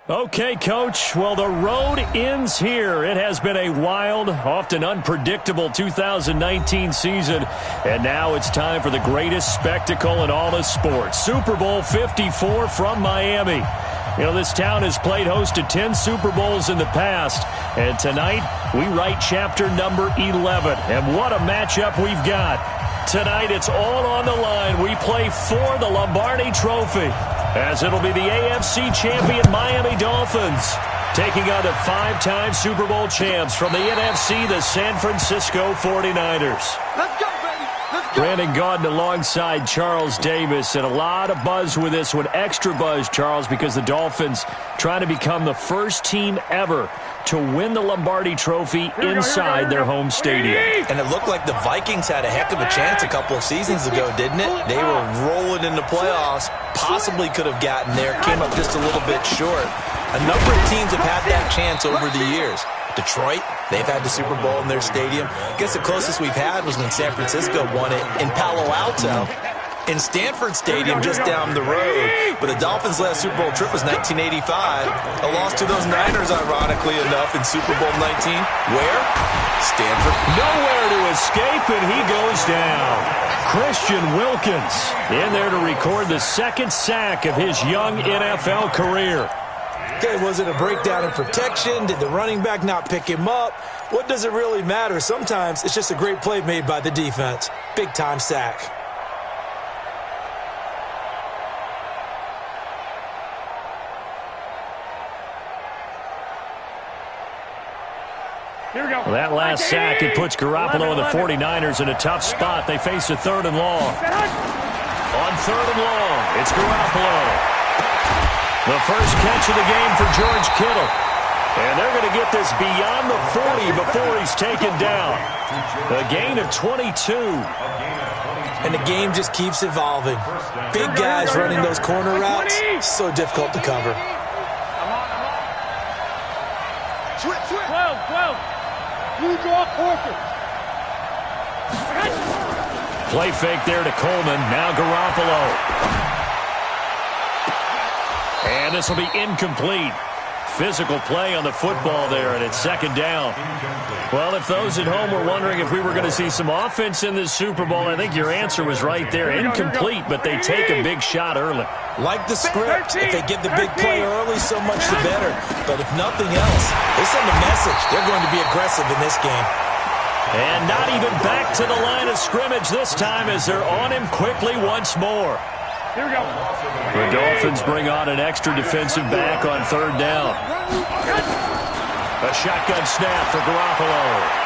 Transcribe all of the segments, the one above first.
Okay, Coach. Well, the road ends here. It has been a wild, often unpredictable 2019 season, and now it's time for the greatest spectacle in all of sports. Super Bowl 54 from Miami. You know, this town has played host to 10 Super Bowls in the past, and tonight we write chapter number 11. And what a matchup we've got. Tonight it's all on the line. We play for the Lombardi Trophy, as it'll be the AFC champion Miami Dolphins taking on the 5-time Super Bowl champs from the NFC, the San Francisco 49ers. Let's go, baby. Let's go. Brandon Gaudin alongside Charles Davis, and a lot of buzz with this one. Extra buzz, Charles, because the Dolphins trying to become the first team ever to win the Lombardi Trophy inside their home stadium. And it looked like the Vikings had a heck of a chance a couple of seasons ago, didn't it? They were rolling in the playoffs, possibly could have gotten there, came up just a little bit short. A number of teams have had that chance over the years. Detroit, they've had the Super Bowl in their stadium. I guess the closest we've had was when San Francisco won it in Palo Alto, in Stanford Stadium just down the road. But the Dolphins' last Super Bowl trip was 1985. A loss to those Niners, ironically enough, in Super Bowl 19. Where? Stanford. Nowhere to escape, and he goes down. Christian Wilkins in there to record the second sack of his young NFL career. Okay, was it a breakdown in protection? Did the running back not pick him up? What does it really matter? Sometimes it's just a great play made by the defense. Big-time sack. Well, that last sack, it puts Garoppolo and the 49ers in a tough spot. They face a 3rd and long. On 3rd and long, it's Garoppolo. The first catch of the game for George Kittle. And they're going to get this beyond the 40 before he's taken down. A gain of 22. And the game just keeps evolving. Big guys running those corner routes, so difficult to cover. Switch. 12. You draw quarter. Play fake there to Coleman. Now Garoppolo. And this will be incomplete. Physical play on the football there, and it's 2nd down. Well, if those at home were wondering if we were going to see some offense in this Super Bowl, I think your answer was right there. Incomplete, but they take a big shot early. Like the script, if they get the big play early, so much the better. But if nothing else, they send a message. They're going to be aggressive in this game. And not even back to the line of scrimmage this time as they're on him quickly once more. Here we go. The Dolphins bring on an extra defensive back on 3rd down. A shotgun snap for Garoppolo.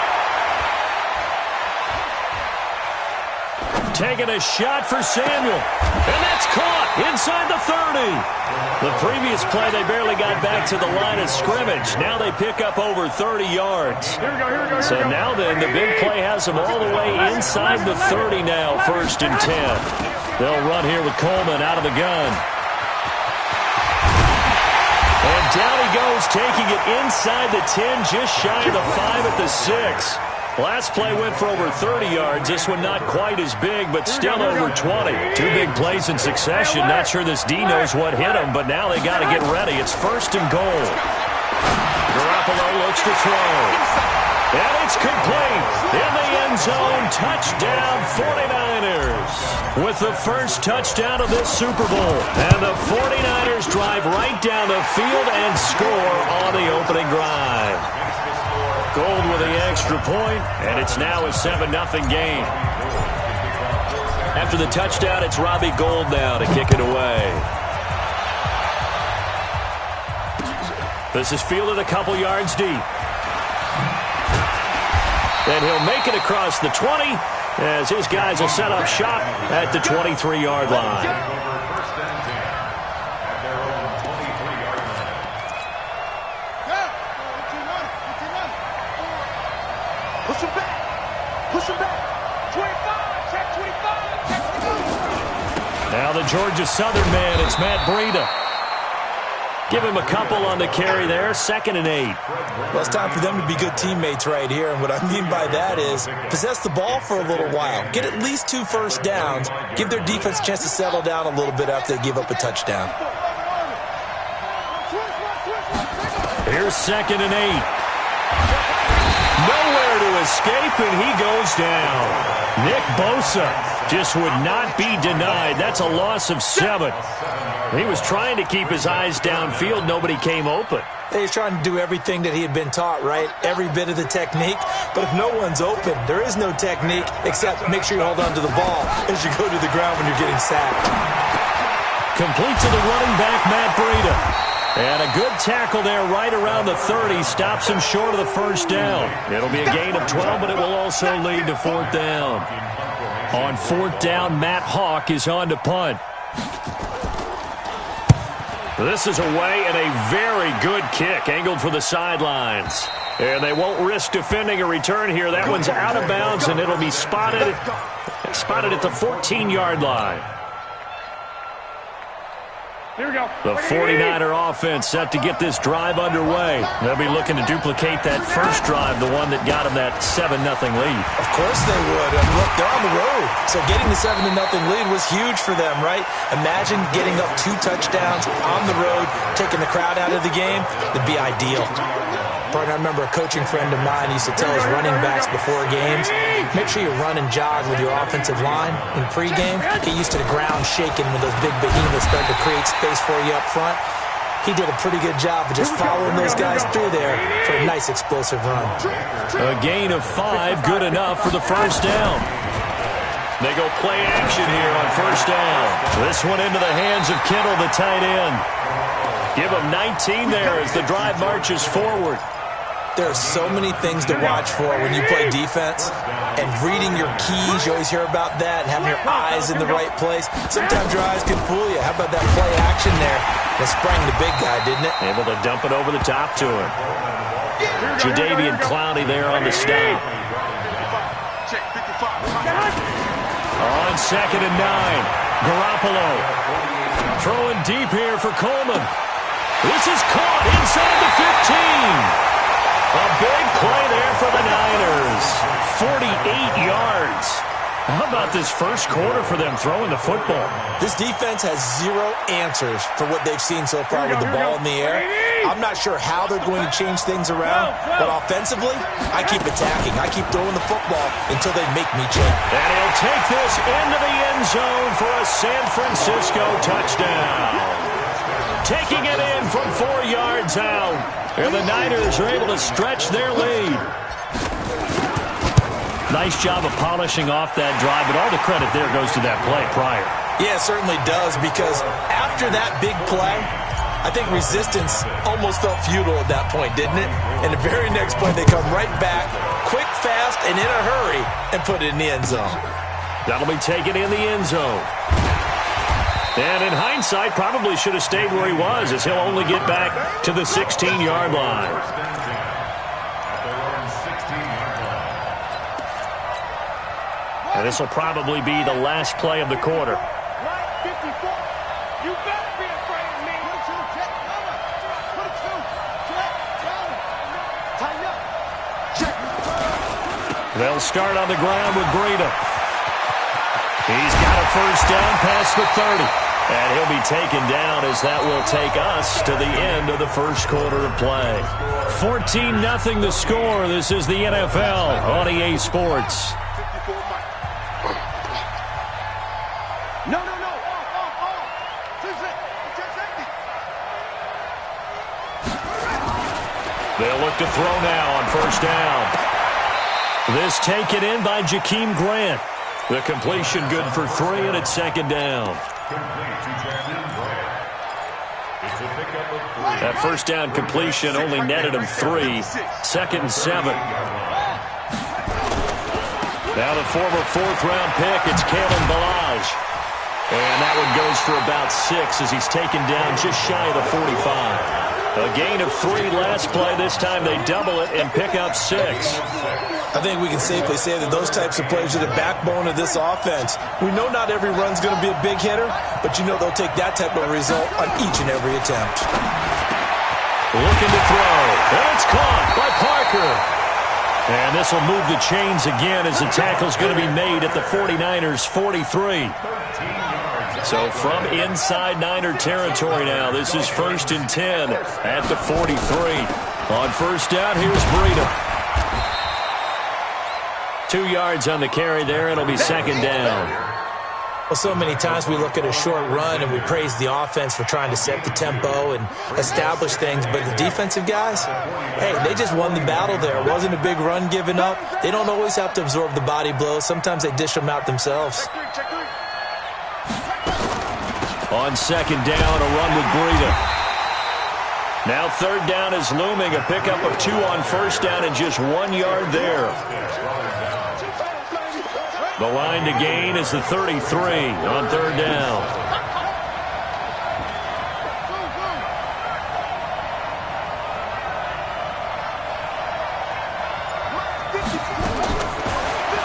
Taking a shot for Samuel. And that's caught inside the 30. The previous play, they barely got back to the line of scrimmage. Now they pick up over 30 yards. Here we go. So now then, the big play has them all the way inside the 30 now, 1st and 10. They'll run here with Coleman out of the gun. And down he goes, taking it inside the 10, just shy of the 5 at the 6. Last play went for over 30 yards. This one not quite as big, but still over 20. 2 big plays in succession. Not sure this D knows what hit him, but now they got to get ready. It's 1st and goal. Garoppolo looks to throw. And it's complete. In the end zone, touchdown 49ers. With the first touchdown of this Super Bowl. And the 49ers drive right down the field and score on the opening drive. Gold with the extra point, and it's now a 7-0 game. After the touchdown, it's Robbie Gould now to kick it away. This is fielded a couple yards deep. And he'll make it across the 20 as his guys will set up shop at the 23-yard line. Push him back. 25. Check 25. Now the Georgia Southern man, it's Matt Breida. Give him a couple on the carry there, 2nd and 8. Well, it's time for them to be good teammates right here, and what I mean by that is possess the ball for a little while, get at least 2 first downs, give their defense a chance to settle down a little bit after they give up a touchdown. Switch. Here's 2nd and 8. Nowhere to escape, and he goes down. Nick Bosa just would not be denied. That's a loss of 7. He was trying to keep his eyes downfield. Nobody came open. He's trying to do everything that he had been taught, right? Every bit of the technique. But if no one's open, there is no technique except make sure you hold on to the ball as you go to the ground when you're getting sacked. Complete to the running back, Matt Breida. And a good tackle there right around the 30. Stops him short of the first down. It'll be a gain of 12, but it will also lead to 4th down. On 4th down, Matt Hawk is on to punt. This is away and a very good kick, angled for the sidelines. And they won't risk defending a return here. That one's out of bounds, and it'll be spotted at the 14-yard line. Here we go. The 49er offense set to get this drive underway. They'll be looking to duplicate that first drive, the one that got them that 7-0 lead. Of course they would. And look, they're on the road. So getting the 7-0 lead was huge for them, right? Imagine getting up 2 touchdowns on the road, taking the crowd out of the game. That'd be ideal. Partner, I remember a coaching friend of mine used to tell his running backs before games, make sure you run and jog with your offensive line in pregame. Get used to the ground shaking when those big behemoths start to create space for you up front. He did a pretty good job of just following those guys through there for a nice explosive run. A gain of 5, good enough for the first down. They go play action here on first down. This one into the hands of Kittle, the tight end. Give him 19 there as the drive marches forward. There are so many things to watch for when you play defense, and reading your keys, you always hear about that, and having your eyes in the right place. Sometimes your eyes can fool you. How about that play action there? That sprang the big guy, didn't it? Able to dump it over the top to him. Jadeveon Clowney there on the stop. On 2nd and 9, Garoppolo throwing deep here for Coleman. This is caught inside the 15. A big play there for the Niners. 48 yards. How about this first quarter for them throwing the football? This defense has 0 answers for what they've seen so far with the ball in the air. I'm not sure how they're going to change things around, but offensively, I keep attacking. I keep throwing the football until they make me change. And he'll take this into the end zone for a San Francisco touchdown. Taking it in from 4 yards out. And the Niners are able to stretch their lead. Nice job of polishing off that drive, but all the credit there goes to that play prior. Yeah, it certainly does, because after that big play, I think resistance almost felt futile at that point, didn't it? And the very next play, they come right back, quick, fast, and in a hurry, and put it in the end zone. That'll be taken in the end zone. And in hindsight, probably should have stayed where he was, as he'll only get back to the 16-yard line. And this will probably be the last play of the quarter. You better be afraid of me. They'll start on the ground with Breida. He's got a first down past the 30. And he'll be taken down as that will take us to the end of the first quarter of play. 14-0 the score. This is the NFL on EA Sports. No. They'll look to throw now on first down. This taken in by Jakeem Grant. The completion good for 3, and it's 2nd down. That first down completion only netted him 3. 2nd and 7. Now the former 4th-round pick, it's Kalen Ballage. And that one goes for about 6 as he's taken down just shy of the 45. A gain of 3 last play. This time they double it and pick up 6. I think we can safely say that those types of plays are the backbone of this offense. We know not every run's going to be a big hitter, but you know they'll take that type of result on each and every attempt. Looking to throw. And it's caught by Parker. And this will move the chains again as the tackle's going to be made at the 49ers' 43. So from inside Niner territory now, this is 1st and 10 at the 43. On first down, here's Breida. 2 yards on the carry there. It'll be 2nd down. Well, so many times we look at a short run and we praise the offense for trying to set the tempo and establish things, but the defensive guys, hey, they just won the battle there. It wasn't a big run given up. They don't always have to absorb the body blows. Sometimes they dish them out themselves. On 2nd down, a run with Breida. Now 3rd down is looming. A pickup of 2 on 1st down and just 1 yard there. The line to gain is the 33 on 3rd down.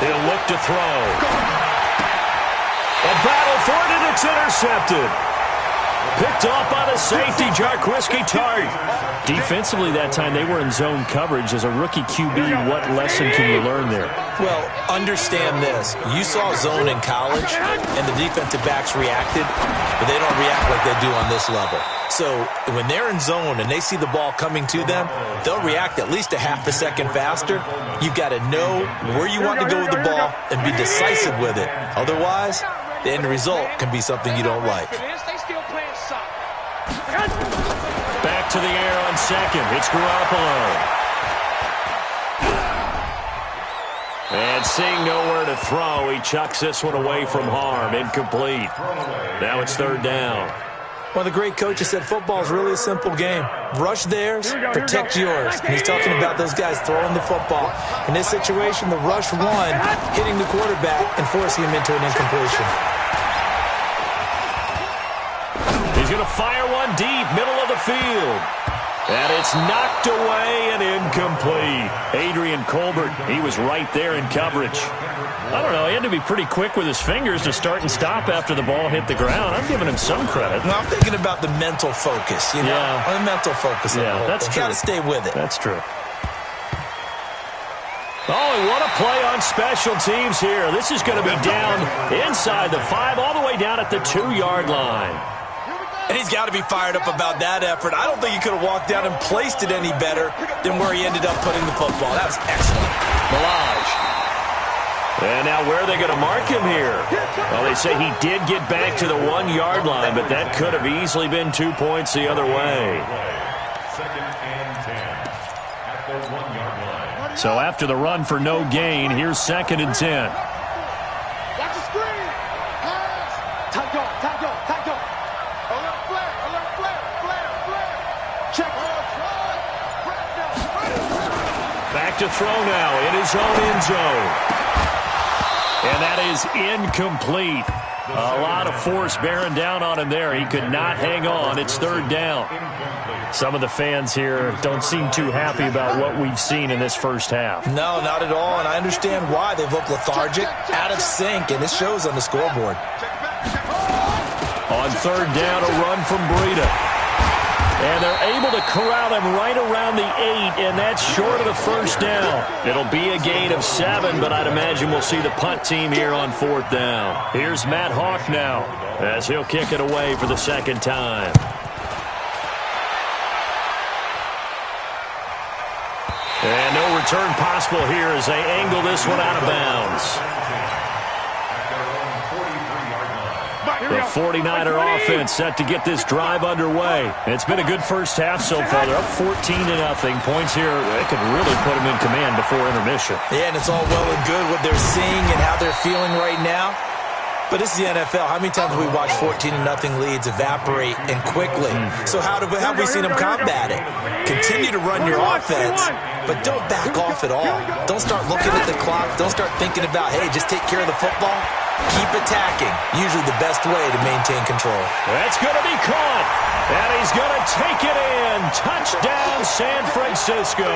He'll look to throw. A battle for it, and it's intercepted. Picked off by the safety, Jarquiski Tart. Defensively that time, they were in zone coverage. As a rookie QB, what lesson can you learn there? Well, understand this. You saw zone in college, and the defensive backs reacted, but they don't react like they do on this level. So when they're in zone and they see the ball coming to them, they'll react at least a half a second faster. You've got to know where you want to go with the ball and be decisive with it. Otherwise, the end result can be something you don't like. Back to the air on 2nd. It's Garoppolo. And seeing nowhere to throw, he chucks this one away from harm. Incomplete. Now it's 3rd down. One of the great coaches said football is really a simple game. Rush theirs, protect yours. And he's talking about those guys throwing the football. In this situation, the rush one, hitting the quarterback and forcing him into an incompletion. He's going to fire one deep, middle of the field. And it's knocked away and incomplete. Adrian Colbert, he was right there in coverage. I don't know, he had to be pretty quick with his fingers to start and stop after the ball hit the ground. I'm giving him some credit. Well, I'm thinking about the mental focus, you know? Yeah. The mental focus. Yeah, that's true. Got to stay with it. That's true. Oh, and what a play on special teams here. This is going to be down inside the 5, all the way down at the 2-yard line. And he's got to be fired up about that effort. I don't think he could have walked down and placed it any better than where he ended up putting the football. That was excellent. Milage. And now where are they going to mark him here? Well, they say he did get back to the 1-yard line, but that could have easily been 2 points the other way. 2nd and 10 at the 1-yard line. So after the run for no gain, here's 2nd and 10. Watch the screen. Pass. Tight go. Alert flare. Check. Back to throw now in his own end zone. And that is incomplete. A lot of force bearing down on him there. He could not hang on. It's 3rd down. Some of the fans here don't seem too happy about what we've seen in this first half. No, not at all, and I understand why. They've looked lethargic, out of sync, and it shows on the scoreboard. On 3rd down, a run from Breida. And they're able to corral him right around the 8, and that's short of the 1st down. It'll be a gain of 7, but I'd imagine we'll see the punt team here on 4th down. Here's Matt Hawk now, as he'll kick it away for the 2nd time. And no return possible here as they angle this one out of bounds. The 49er offense set to get this drive underway. It's been a good first half so far. They're up 14-0. Points here, they could really put them in command before intermission. Yeah, and it's all well and good what they're seeing and how they're feeling right now. But this is the NFL. How many times have we watched 14-0 leads evaporate and quickly? So how have we seen them combat it? Continue to run your offense, but don't back off at all. Don't start looking at the clock. Don't start thinking about, hey, just take care of the football. Keep attacking. Usually the best way to maintain control. That's going to be caught. And he's going to take it in. Touchdown, San Francisco.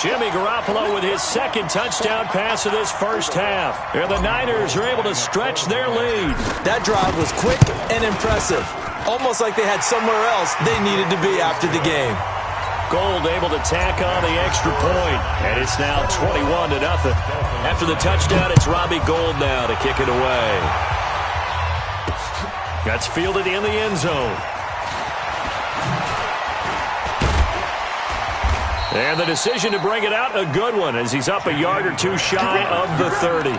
Jimmy Garoppolo with his 2nd touchdown pass of this first half. And the Niners are able to stretch their lead. That drive was quick and impressive. Almost like they had somewhere else they needed to be after the game. Gold able to tack on the extra point. And it's now 21-0. After the touchdown, it's Robbie Gould now to kick it away. That's fielded in the end zone. And the decision to bring it out, a good one, as he's up a yard or two shy of the 30.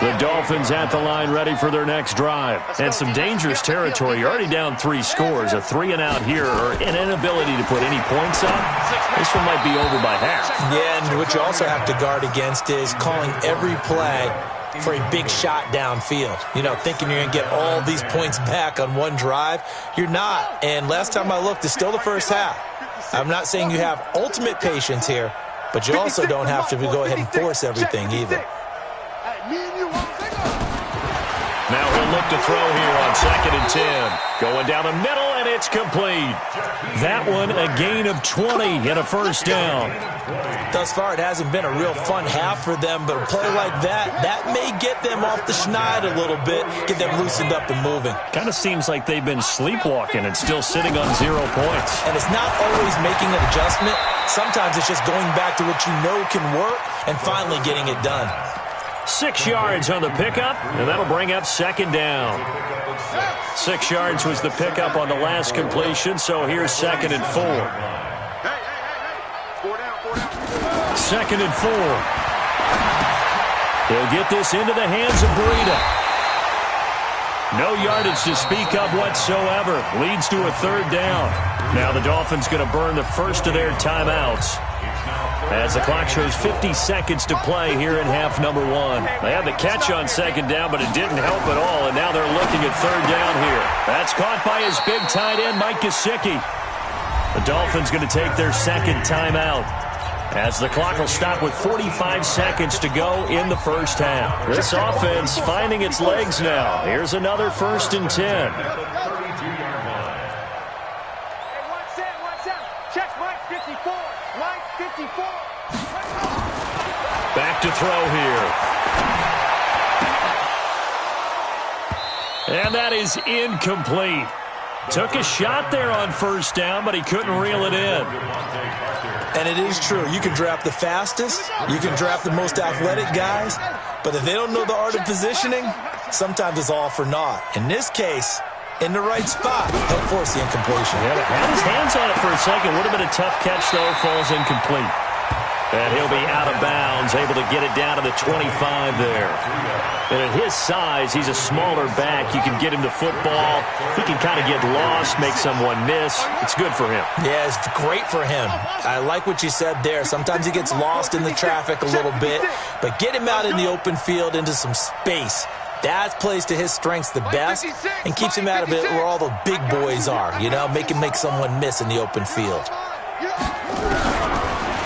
The Dolphins at the line, ready for their next drive. And some dangerous territory. You're already down 3 scores. A 3-and-out here, or an inability to put any points up. This one might be over by half. Yeah, and what you also have to guard against is calling every play for a big shot downfield. You know, thinking you're going to get all these points back on one drive. You're not. And last time I looked, it's still the first half. I'm not saying you have ultimate patience here, but you also don't have to go ahead and force everything either. Now he'll look to throw here on 2nd and 10. Going down the middle, and it's complete. That one a gain of 20 and a first down. Thus far, it hasn't been a real fun half for them, but a play like that may get them off the schneid a little bit, get them loosened up and moving. Kind of seems like they've been sleepwalking and still sitting on 0 points. And it's not always making an adjustment. Sometimes it's just going back to what you know can work and finally getting it done. 6 yards on the pickup, and that'll bring up 2nd down. 6 yards was the pickup on the last completion, so here's 2nd and 4. 2nd and 4. He'll get this into the hands of Breida. No yardage to speak of whatsoever. Leads to a 3rd down. Now the Dolphins going to burn the first of their timeouts, as the clock shows 50 seconds to play here in half number 1. They had the catch on 2nd down, but it didn't help at all, and now they're looking at 3rd down here. That's caught by his big tight end, Mike Gesicki. The Dolphins going to take their 2nd timeout, as the clock will stop with 45 seconds to go in the first half. This offense finding its legs now. Here's another 1st and 10. Back to throw here. And that is incomplete. Took a shot there on 1st down, but he couldn't reel it in. And it is true. You can draft the fastest. You can draft the most athletic guys. But if they don't know the art of positioning, sometimes it's all for naught. In this case, in the right spot, he'll force the incompletion. Yeah, had his hands on it for a second. Would have been a tough catch, though. Falls incomplete. And he'll be out of bounds, able to get it down to the 25 there. And at his size, he's a smaller back. You can get him to football. He can kind of get lost, make someone miss. It's good for him. Yeah, it's great for him. I like what you said there. Sometimes he gets lost in the traffic a little bit, but get him out in the open field into some space. That plays to his strengths the best and keeps him out of it where all the big boys are, you know, make someone miss in the open field.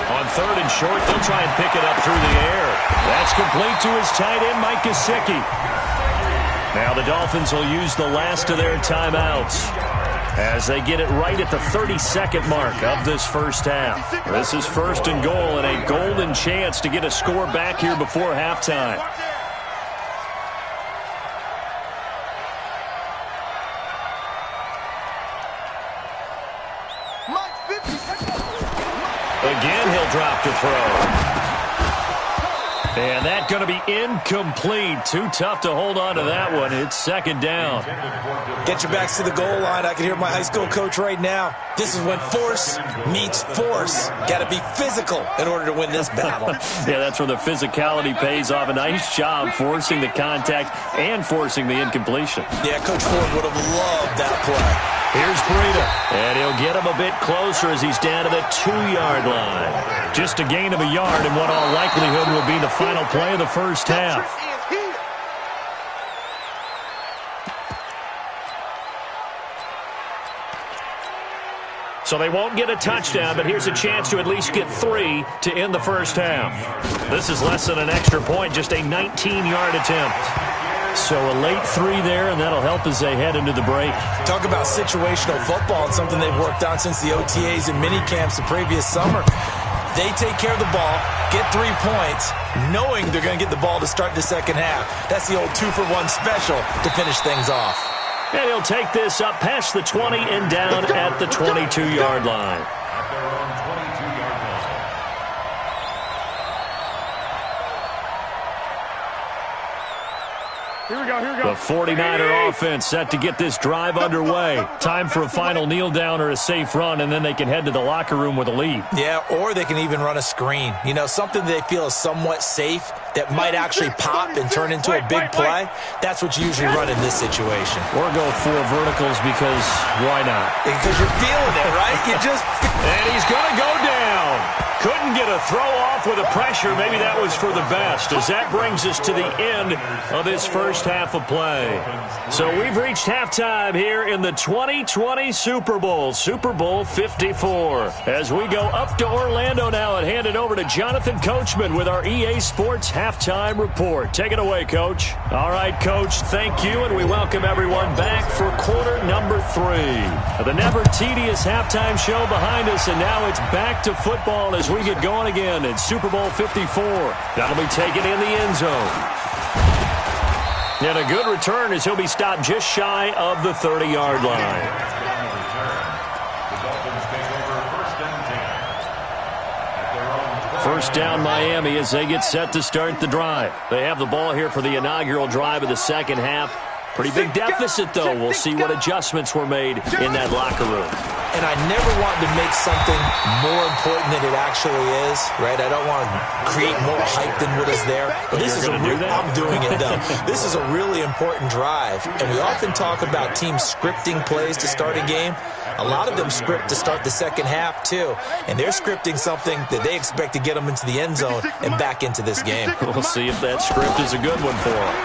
On 3rd and short, they'll try and pick it up through the air. That's complete to his tight end, Mike Gesicki. Now the Dolphins will use the last of their timeouts as they get it right at the 32nd mark of this first half. This is 1st and goal, and a golden chance to get a score back here before halftime. Again, he'll drop to throw. And that's going to be incomplete. Too tough to hold on to that one. It's 2nd down. Get your backs to the goal line. I can hear my high school coach right now. This is when force meets force. Got to be physical in order to win this battle. Yeah, that's where the physicality pays off. A nice job forcing the contact and forcing the incompletion. Yeah, Coach Ford would have loved that play. Here's Breida, and he'll get him a bit closer as he's down to the 2-yard line. Just a gain of a yard in what all likelihood will be the final play of the first half. So they won't get a touchdown, but here's a chance to at least get 3 to end the first half. This is less than an extra point, just a 19-yard attempt. So a late 3 there, and that'll help as they head into the break. Talk about situational football and something they've worked on since the OTAs and mini camps the previous summer. They take care of the ball, get 3 points, knowing they're going to get the ball to start the second half. That's the old 2-for-1 special to finish things off. And he'll take this up past the 20 and down at the 22-yard line. The 49er offense set to get this drive underway. Time for a final kneel down or a safe run, and then they can head to the locker room with a lead. Yeah, or they can even run a screen. You know, something they feel is somewhat safe that might actually pop and turn into a big play. That's what you usually run in this situation. Or go 4 verticals because why not? Because you're feeling it, right? And he's going to go down. Couldn't get a throw off with the pressure. Maybe that was for the best, as that brings us to the end of this first half of play. So we've reached halftime here in the 2020 Super Bowl, Super Bowl 54. As we go up to Orlando now and hand it over to Jonathan Coachman with our EA Sports Halftime Report. Take it away, Coach. All right, Coach, thank you, and we welcome everyone back for quarter number 3. The never tedious halftime show behind us, and now it's back to football as we get going again in Super Bowl 54. That'll be taken in the end zone. And a good return as he'll be stopped just shy of the 30-yard line. First down Miami as they get set to start the drive. They have the ball here for the inaugural drive of the second half. Pretty big deficit, though. We'll see what adjustments were made in that locker room. And I never want to make something more important than it actually is, right? I don't want to create more hype than what is there. But this is I'm doing it, though. This is a really important drive. And we often talk about teams scripting plays to start a game. A lot of them script to start the second half, too. And they're scripting something that they expect to get them into the end zone and back into this game. We'll see if that script is a good one for them.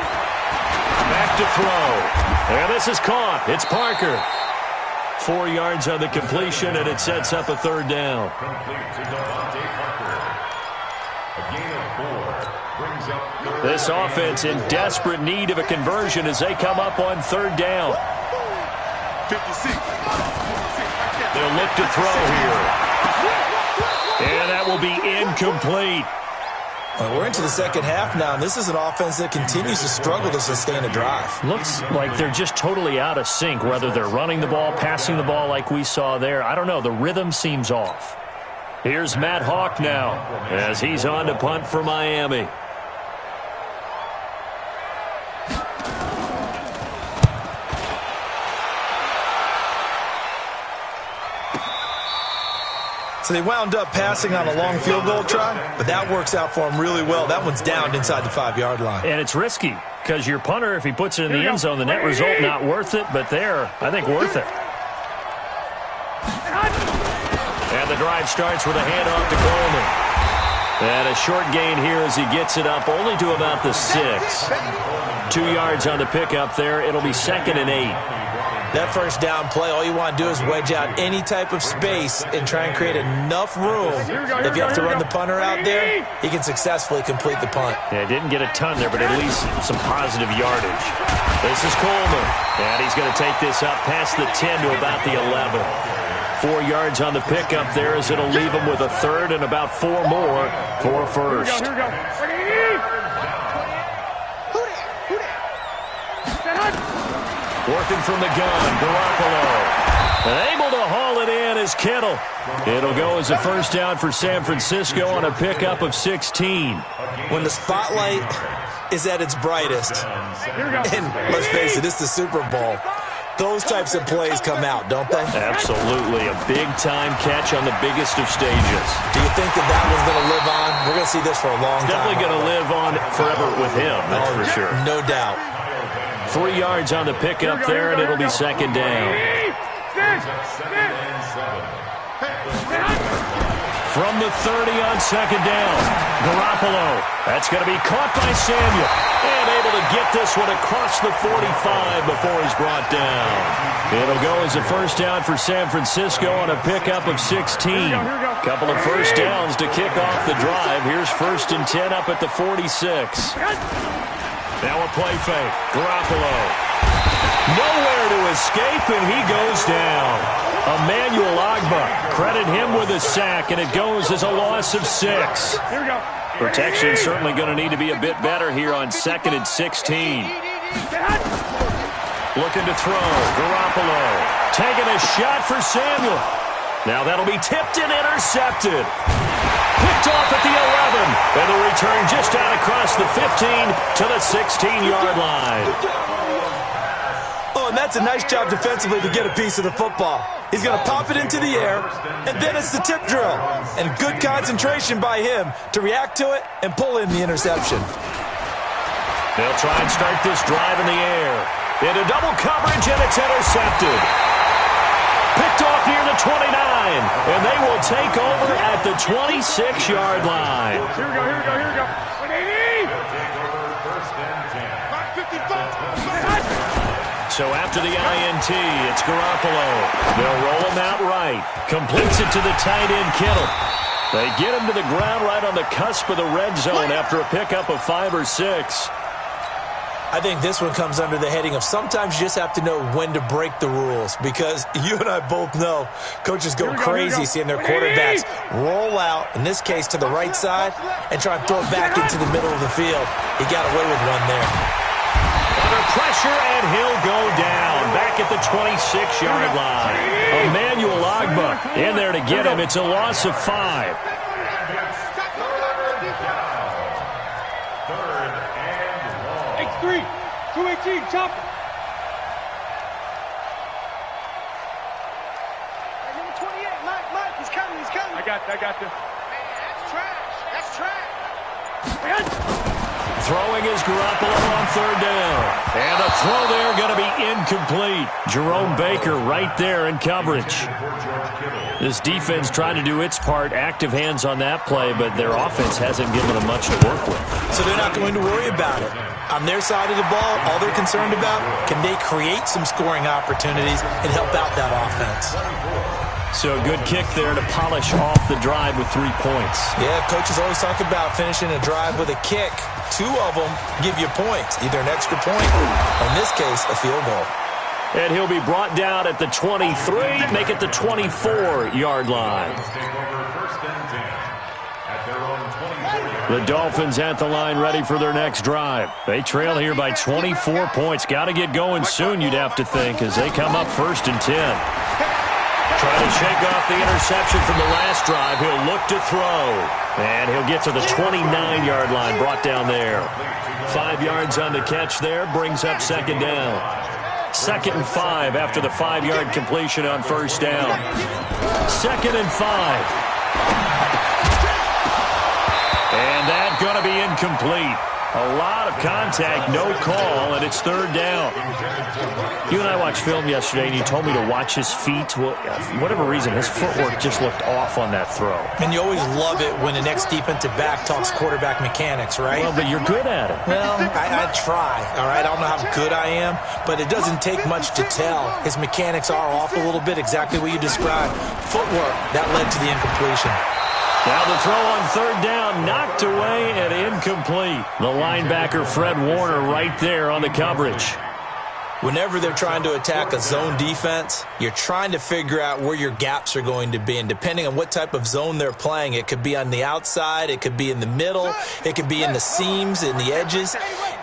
Back to throw. And this is caught. It's Parker. 4 yards on the completion, and it sets up a third down. This offense in desperate need of a conversion as they come up on third down. They'll look to throw here. And that will be incomplete. We're into the second half now, and this is an offense that continues to struggle to sustain a drive. Looks like they're just totally out of sync, whether they're running the ball, passing the ball like we saw there. I don't know. The rhythm seems off. Here's Matt Hawk now as he's on to punt for Miami. So they wound up passing on a long field goal try, but that works out for them really well. That one's down inside the 5-yard line. And it's risky because your punter, if he puts it in the end zone, the net result not worth it, but there, I think worth it. And the drive starts with a handoff to Coleman. And a short gain here as he gets it up only to about the 6. 2 yards on the pickup there. It'll be 2nd and 8. That first down play, all you want to do is wedge out any type of space and try and create enough room. If you have to run the punter out there, he can successfully complete the punt. Yeah, didn't get a ton there, but at least some positive yardage. This is Coleman. And he's going to take this up past the 10 to about the 11. 4 yards on the pickup there as it'll leave him with a third and about 4 more for first. Working from the gun, Garoppolo. And able to haul it in is Kittle. It'll go as a first down for San Francisco on a pickup of 16. When the spotlight is at its brightest, and let's face it, it's the Super Bowl, those types of plays come out, don't they? Absolutely. A big-time catch on the biggest of stages. Do you think that one's going to live on? We're going to see this for a long time. Definitely going to live on forever with him, that's for sure. No doubt. 3 yards on the pickup there, and it'll be 2nd down. From the 30 on 2nd down, Garoppolo. That's going to be caught by Samuel. And able to get this one across the 45 before he's brought down. It'll go as a first down for San Francisco on a pickup of 16. Couple of first downs to kick off the drive. Here's 1st and 10 up at the 46. Now a play fake. Garoppolo. Nowhere to escape, and he goes down. Emmanuel Ogbah. Credit him with a sack, and it goes as a loss of 6. Protection certainly going to need to be a bit better here on 2nd and 16. Looking to throw. Garoppolo. Taking a shot for Samuel. Now that'll be tipped and intercepted. Picked off at the 11. And the return just out across the 15 to the 16-yard line. Oh, and that's a nice job defensively to get a piece of the football. He's going to pop it into the air, and then it's the tip drill. And good concentration by him to react to it and pull in the interception. They'll try and start this drive in the air. Into double coverage, and it's intercepted. Picked off near the 29, and they will take over at the 26-yard line. Here we go. 180. First and 10. So after the INT, it's Garoppolo. They'll roll him out right. Completes it to the tight end, Kittle. They get him to the ground right on the cusp of the red zone after a pickup of 5 or 6. I think this one comes under the heading of sometimes you just have to know when to break the rules, because you and I both know coaches go crazy seeing their quarterbacks roll out, in this case to the right side, and try and throw it back into the middle of the field. He got away with one there. Under pressure, and he'll go down back at the 26-yard line. Emmanuel Ogbah in there to get him. It's a loss of 5. X3, 218, chop. Number 28, Mike, he's coming. I got this. Man, that's trash. Throwing is Garoppolo on third down. And the throw there going to be incomplete. Jerome Baker right there in coverage. This defense trying to do its part. Active hands on that play, but their offense hasn't given them much to work with. So they're not going to worry about it. On their side of the ball, all they're concerned about, can they create some scoring opportunities and help out that offense? So a good kick there to polish off the drive with 3 points. Yeah, coaches always talk about finishing a drive with a kick. 2 of them give you points, either an extra point or, in this case, a field goal. And he'll be brought down at the 23, make it the 24-yard line. The Dolphins at the line ready for their next drive. They trail here by 24 points. Got to get going soon, you'd have to think, as they come up 1st and 10. Trying to shake off the interception from the last drive. He'll look to throw. And he'll get to the 29-yard line, brought down there. 5 yards on the catch there, brings up 2nd down. 2nd and 5 after the 5-yard completion on 1st down. 2nd and 5. And that's going to be incomplete. A lot of contact, no call, and it's 3rd down. You and I watched film yesterday, and you told me to watch his feet. Well, for whatever reason, his footwork just looked off on that throw. And you always love it when the next defensive back talks quarterback mechanics, right? Well, but you're good at it. Well, I try, all right? I don't know how good I am, but it doesn't take much to tell. His mechanics are off a little bit, exactly what you described. Footwork, that led to the incompletion. Now the throw on 3rd down, knocked away and incomplete. The linebacker, Fred Warner, right there on the coverage. Whenever they're trying to attack a zone defense, you're trying to figure out where your gaps are going to be. And depending on what type of zone they're playing, it could be on the outside, it could be in the middle, it could be in the seams, in the edges.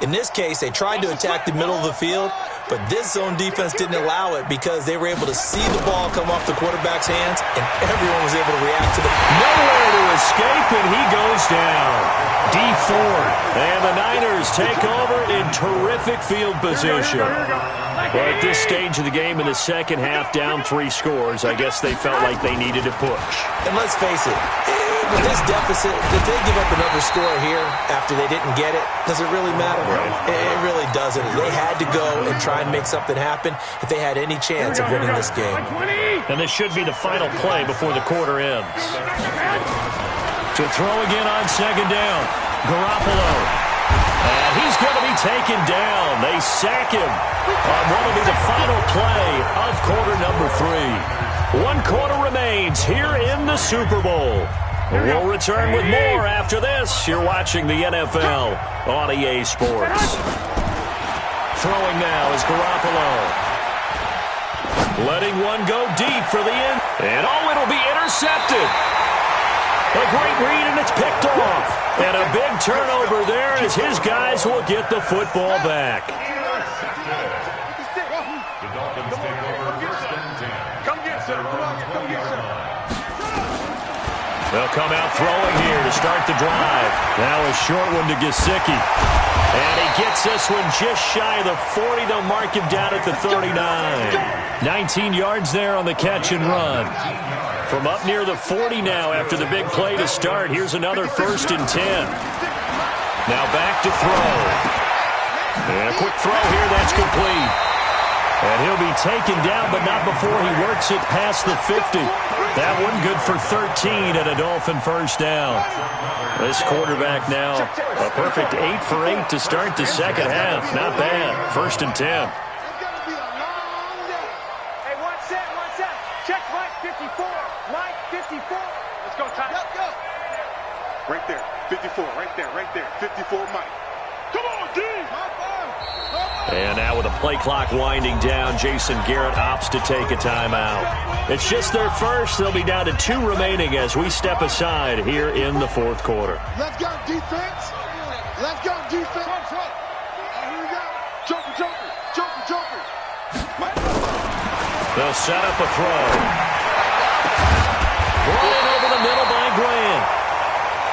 In this case, they tried to attack the middle of the field, but this zone defense didn't allow it because they were able to see the ball come off the quarterback's hands, and everyone was able to react to the... Nowhere to escape, and he goes down. D Ford, and the Niners take over in terrific field position. Well, at this stage of the game in the second half, down 3 scores, I guess they felt like they needed to push. And let's face it, with this deficit, if they give up another score here after they didn't get it, does it really matter? Right. It really doesn't. They had to go and try and make something happen if they had any chance of winning this game. And this should be the final play before the quarter ends. To throw again on 2nd down, Garoppolo. And he's going to be taken down. They sack him on what will be the final play of quarter number 3. 1 quarter remains here in the Super Bowl. We'll return with more after this. You're watching the NFL on EA Sports. Throwing now is Garoppolo. Letting one go deep for the end. And it'll be intercepted. A great read, and it's picked off. And a big turnover there as his guys will get the football back. The Dolphins take over 1st and 10. Come get some. Come get some. They'll come out throwing here to start the drive. Now a short one to Gesicki. And he gets this one just shy of the 40. They'll mark him down at the 39. 19 yards there on the catch and run. From up near the 40 now after the big play to start. Here's another 1st and 10. Now back to throw. And a quick throw here. That's complete. And he'll be taken down, but not before he works it past the 50. That one good for 13 and a Dolphin first down. This quarterback now, a perfect 8 for 8 to start the second half. Not bad. 1st and 10. It's going to be a long day. Hey, one set. Check Mike 54. Mike 54. Let's go, Ty. Let's go. Right there. 54. Right there. 54 Mike. Come on, D. And now with the play clock winding down, Jason Garrett opts to take a timeout. It's just their first. They'll be down to 2 remaining as we step aside here in the 4th quarter. Let's go, defense. Let's go, defense. Here we go. Joker. They'll set up a throw. Brought in over the middle by Grant.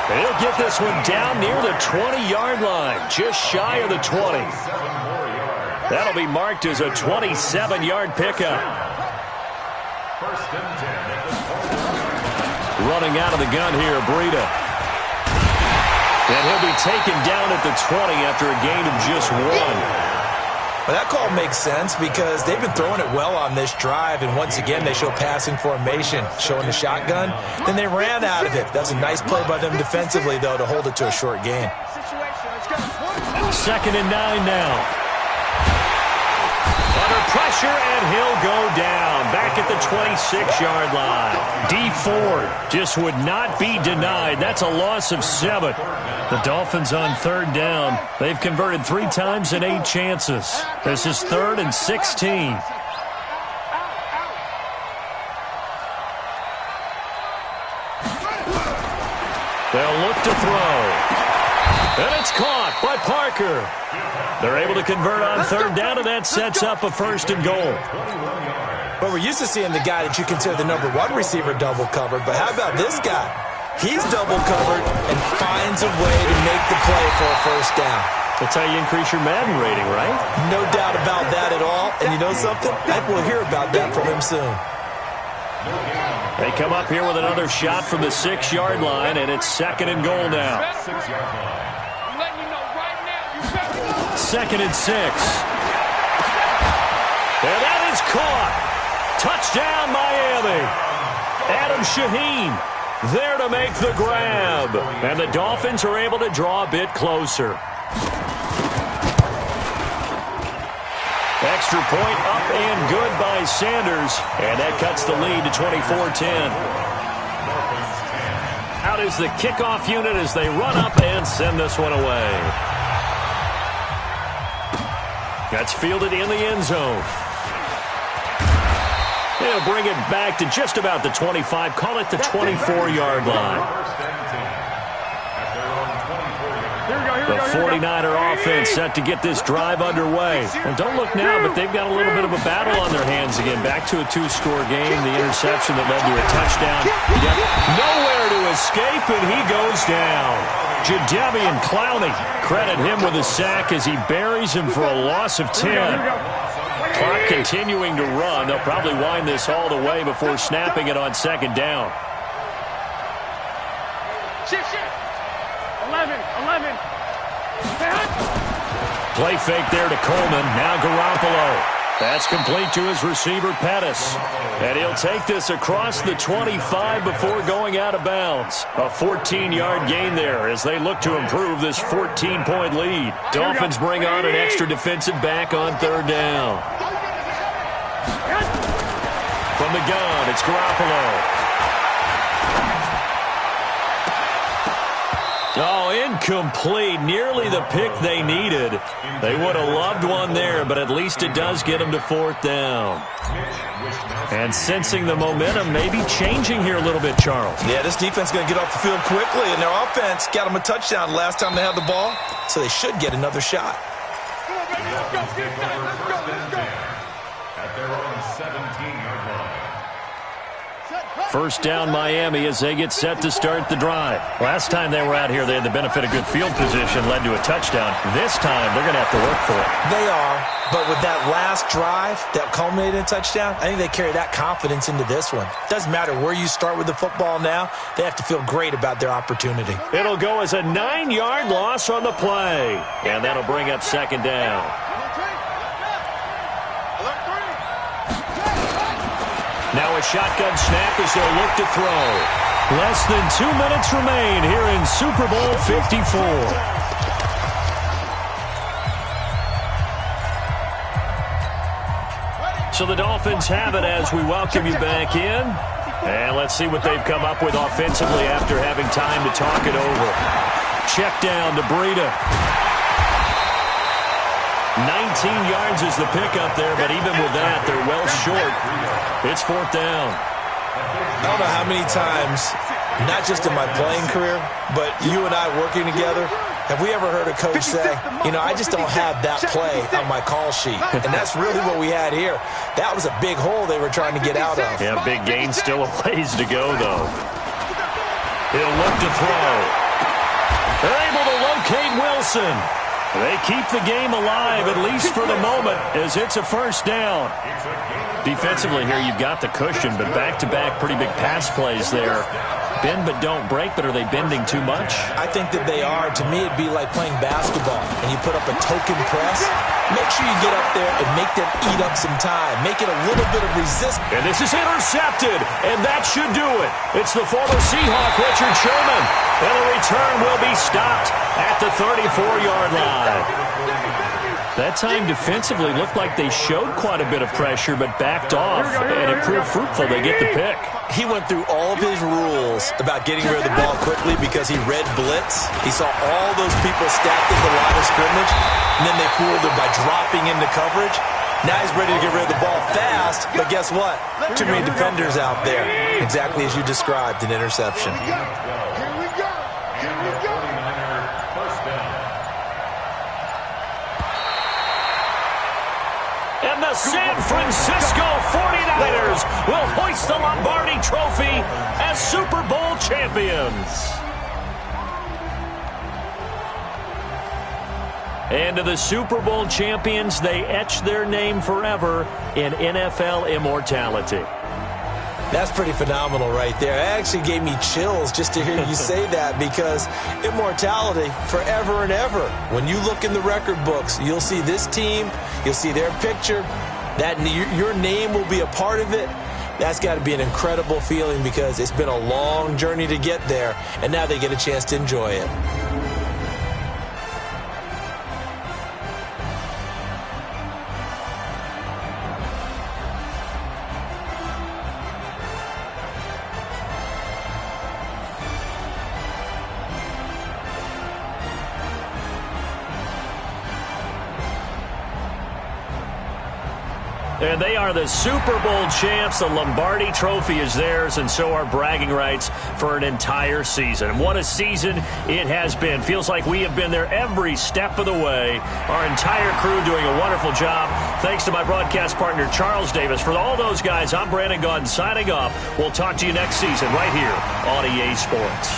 He'll get this one down near the 20-yard line, just shy of the 20. That'll be marked as a 27-yard pickup. Running out of the gun here, Breida. And he'll be taken down at the 20 after a gain of just 1. Well, that call makes sense because they've been throwing it well on this drive, and once again they show passing formation, showing the shotgun. Then they ran out of it. That's a nice play by them defensively, though, to hold it to a short gain. 2nd and 9 now. Under pressure, and he'll go down. Back at the 26-yard line. D Ford just would not be denied. That's a loss of 7. The Dolphins on 3rd down. They've converted 3 times in 8 chances. This is 3rd and 16. They'll look to throw. And it's caught by Parker. They're able to convert on 3rd down, and that sets up a 1st and goal. But we're used to seeing the guy that you consider the number 1 receiver double covered. But how about this guy? He's double covered and finds a way to make the play for a 1st down. That's how you increase your Madden rating, right? No doubt about that at all. And you know something? I think we'll hear about that from him soon. They come up here with another shot from the 6-yard line, and it's 2nd and goal now. 2nd and 6. And that is caught. Touchdown, Miami. Adam Shaheen there to make the grab. And the Dolphins are able to draw a bit closer. Extra point up and good by Sanders. And that cuts the lead to 24-10. Out is the kickoff unit as they run up and send this one away. That's fielded in the end zone. They'll bring it back to just about the 25. Call it the 24-yard line. The 49er offense set to get this drive underway. And don't look now, but they've got a little bit of a battle on their hands again. Back to a 2-score game. The interception that led to a touchdown. Nowhere to escape, and he goes down. Jadeveon Clowney, credit him with a sack as he buries him for a loss of 10. Clock continuing to run. They'll probably wind this all the way before snapping it on 2nd down. 11. Play fake there to Coleman. Now Garoppolo. That's complete to his receiver, Pettis. And he'll take this across the 25 before going out of bounds. A 14-yard gain there as they look to improve this 14-point lead. Dolphins bring on an extra defensive back on 3rd down. From the gun, it's Garoppolo. Oh, incomplete. Nearly the pick they needed. They would have loved one there, but at least it does get them to 4th down. And sensing the momentum maybe changing here a little bit, Charles. Yeah, this defense is going to get off the field quickly, and their offense got them a touchdown last time they had the ball, so they should get another shot. Let's go. At their own 17-yard line. First down Miami as they get set to start the drive. Last time they were out here, they had the benefit of good field position, led to a touchdown. This time, they're going to have to work for it. They are, but with that last drive that culminated in a touchdown, I think they carry that confidence into this one. Doesn't matter where you start with the football now, they have to feel great about their opportunity. It'll go as a 9-yard loss on the play, and that'll bring up second down. Now a shotgun snap as they'll look to throw. Less than 2 minutes remain here in Super Bowl 54. So the Dolphins have it as we welcome you back in. And let's see what they've come up with offensively after having time to talk it over. Check down to Breida. 19 yards is the pickup there, but even with that, they're well short. It's fourth down. I don't know how many times, not just in my playing career, but you and I working together, have we ever heard a coach say, you know, I just don't have that play on my call sheet. And that's really what we had here. That was a big hole they were trying to get out of. Yeah, big gain, still a ways to go, though. He'll look to throw. They're able to locate Wilson. They keep the game alive, at least for the moment, as it's a first down. Defensively here, you've got the cushion, but back-to-back pretty big pass plays there. Bend but don't break, but are they bending too much? I think that they are. To me, it'd be like playing basketball, and you put up a token press. Make sure you get up there and make them eat up some time. Make it a little bit of resistance. And this is intercepted, and that should do it. It's the former Seahawk, Richard Sherman. And the return will be stopped at the 34-yard line. That time defensively looked like they showed quite a bit of pressure but backed off, and it proved fruitful. They get the pick. He went through all of his rules about getting rid of the ball quickly because he read blitz. He saw all those people stacked at the line of scrimmage, and then they fooled him by dropping into coverage. Now he's ready to get rid of the ball fast, but guess what? Too many defenders out there. Exactly as you described, an interception. And the San Francisco 49ers will hoist the Lombardi Trophy as Super Bowl champions. And to the Super Bowl champions, they etch their name forever in NFL immortality. That's pretty phenomenal right there. It actually gave me chills just to hear you say that, because immortality forever and ever. When you look in the record books, you'll see this team, you'll see their picture, that your name will be a part of it. That's got to be an incredible feeling, because it's been a long journey to get there, and now they get a chance to enjoy it. And they are the Super Bowl champs. The Lombardi Trophy is theirs, and so are bragging rights for an entire season. What a season it has been. Feels like we have been there every step of the way. Our entire crew doing a wonderful job. Thanks to my broadcast partner, Charles Davis. For all those guys, I'm Brandon Gaudin signing off. We'll talk to you next season right here on EA Sports.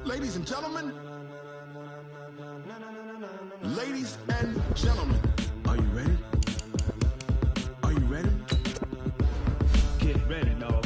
Ladies and gentlemen, are you ready? Are you ready? Get ready, dog.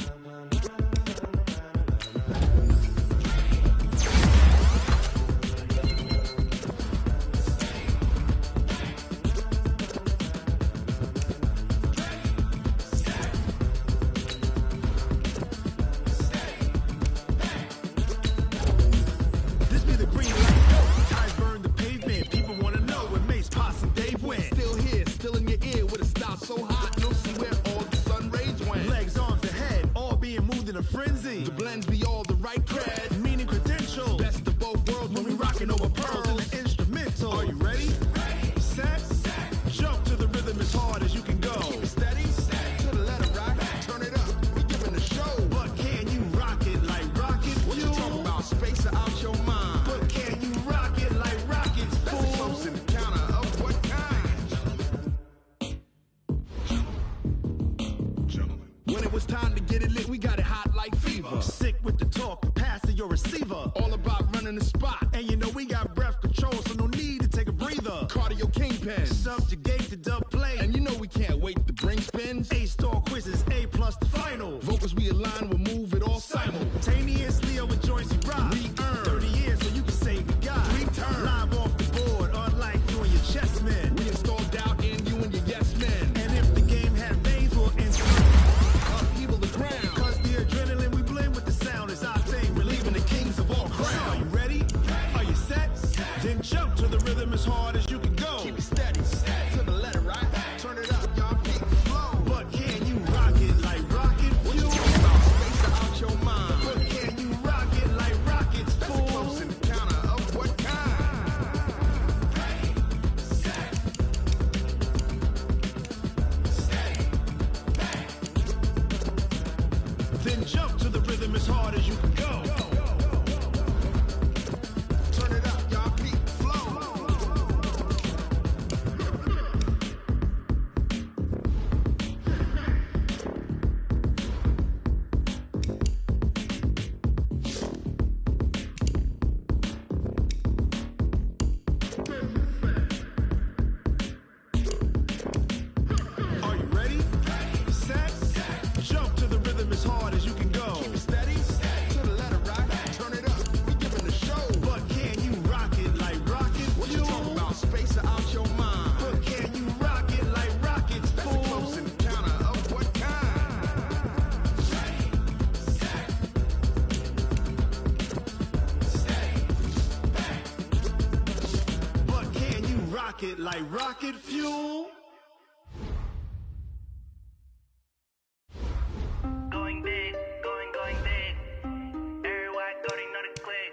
Cardio kingpin. Subjugate the dub play. And you know we can't wait to bring spins. A-star quizzes, A+ the final. Vocals we align, we'll move it all Simultaneously over joints we rock. We earn 30 years so you can say goodbye. Return. Live off the board, unlike you and your chess men. We install doubt in you and your yes men. And if the game had veins, we'll Upheaval the crown. Cause the adrenaline we blend with the sound is our thing. Relieving the kings of all Are crown. you ready? Are you set? Then jump to the rhythm as hard as you can go. Keep it steady. To the letter, right? Turn it up, y'all. Keep the flow. But can you rock it like rocket What you fuel? talking about? Space out your mind. But can you rock it like rockets, That's a close fool? encounter of what kind? Then jump to the rhythm as hard as you can go. Turn it up, y'all. Keep the flow. Are you ready? Set? Jump to the rhythm as hard as you can go. Keep it steady. To the letter, right? Turn it up. We giving the show. But can you rock it like rocket What you fuel? talking about? Space out your mind. But can you rock it like rockets, That's a close fool? encounter of what kind? But can you rock it like rocket fuel? Going big, going big. Everywhere I go, they know the click.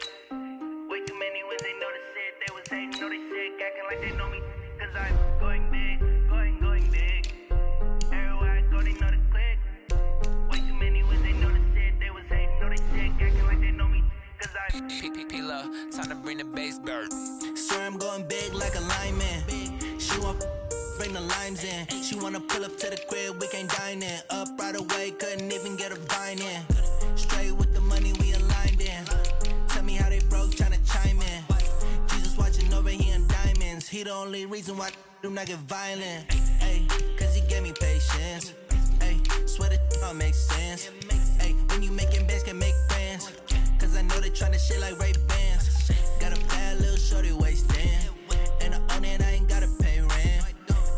Way too many when they know the shit. They was hating, know they sick, acting like they know me. Cause I'm going big, going big. Everywhere I go, they know the click. Way too many when they know the shit. They was hating, know they sick, acting like they know me. Cause I'm P-P-P-Love, time to bring the bass bird. Swear I'm going big like a lineman. She want bring the limes in. She wanna pull up to the crib, we can't dine in. Up right away, couldn't even get a vine in. Straight with the money we aligned in. Tell me how they broke, tryna chime in. Jesus watching over here in diamonds. He the only reason why do not get violent. Ay, cause he gave me patience. Ay, swear that all makes sense. Ay, when you making bands can make friends. Cause I know they tryna shit like Ray-Bans. Got a bad little shorty wasting. And I own it, I ain't gotta pay rent.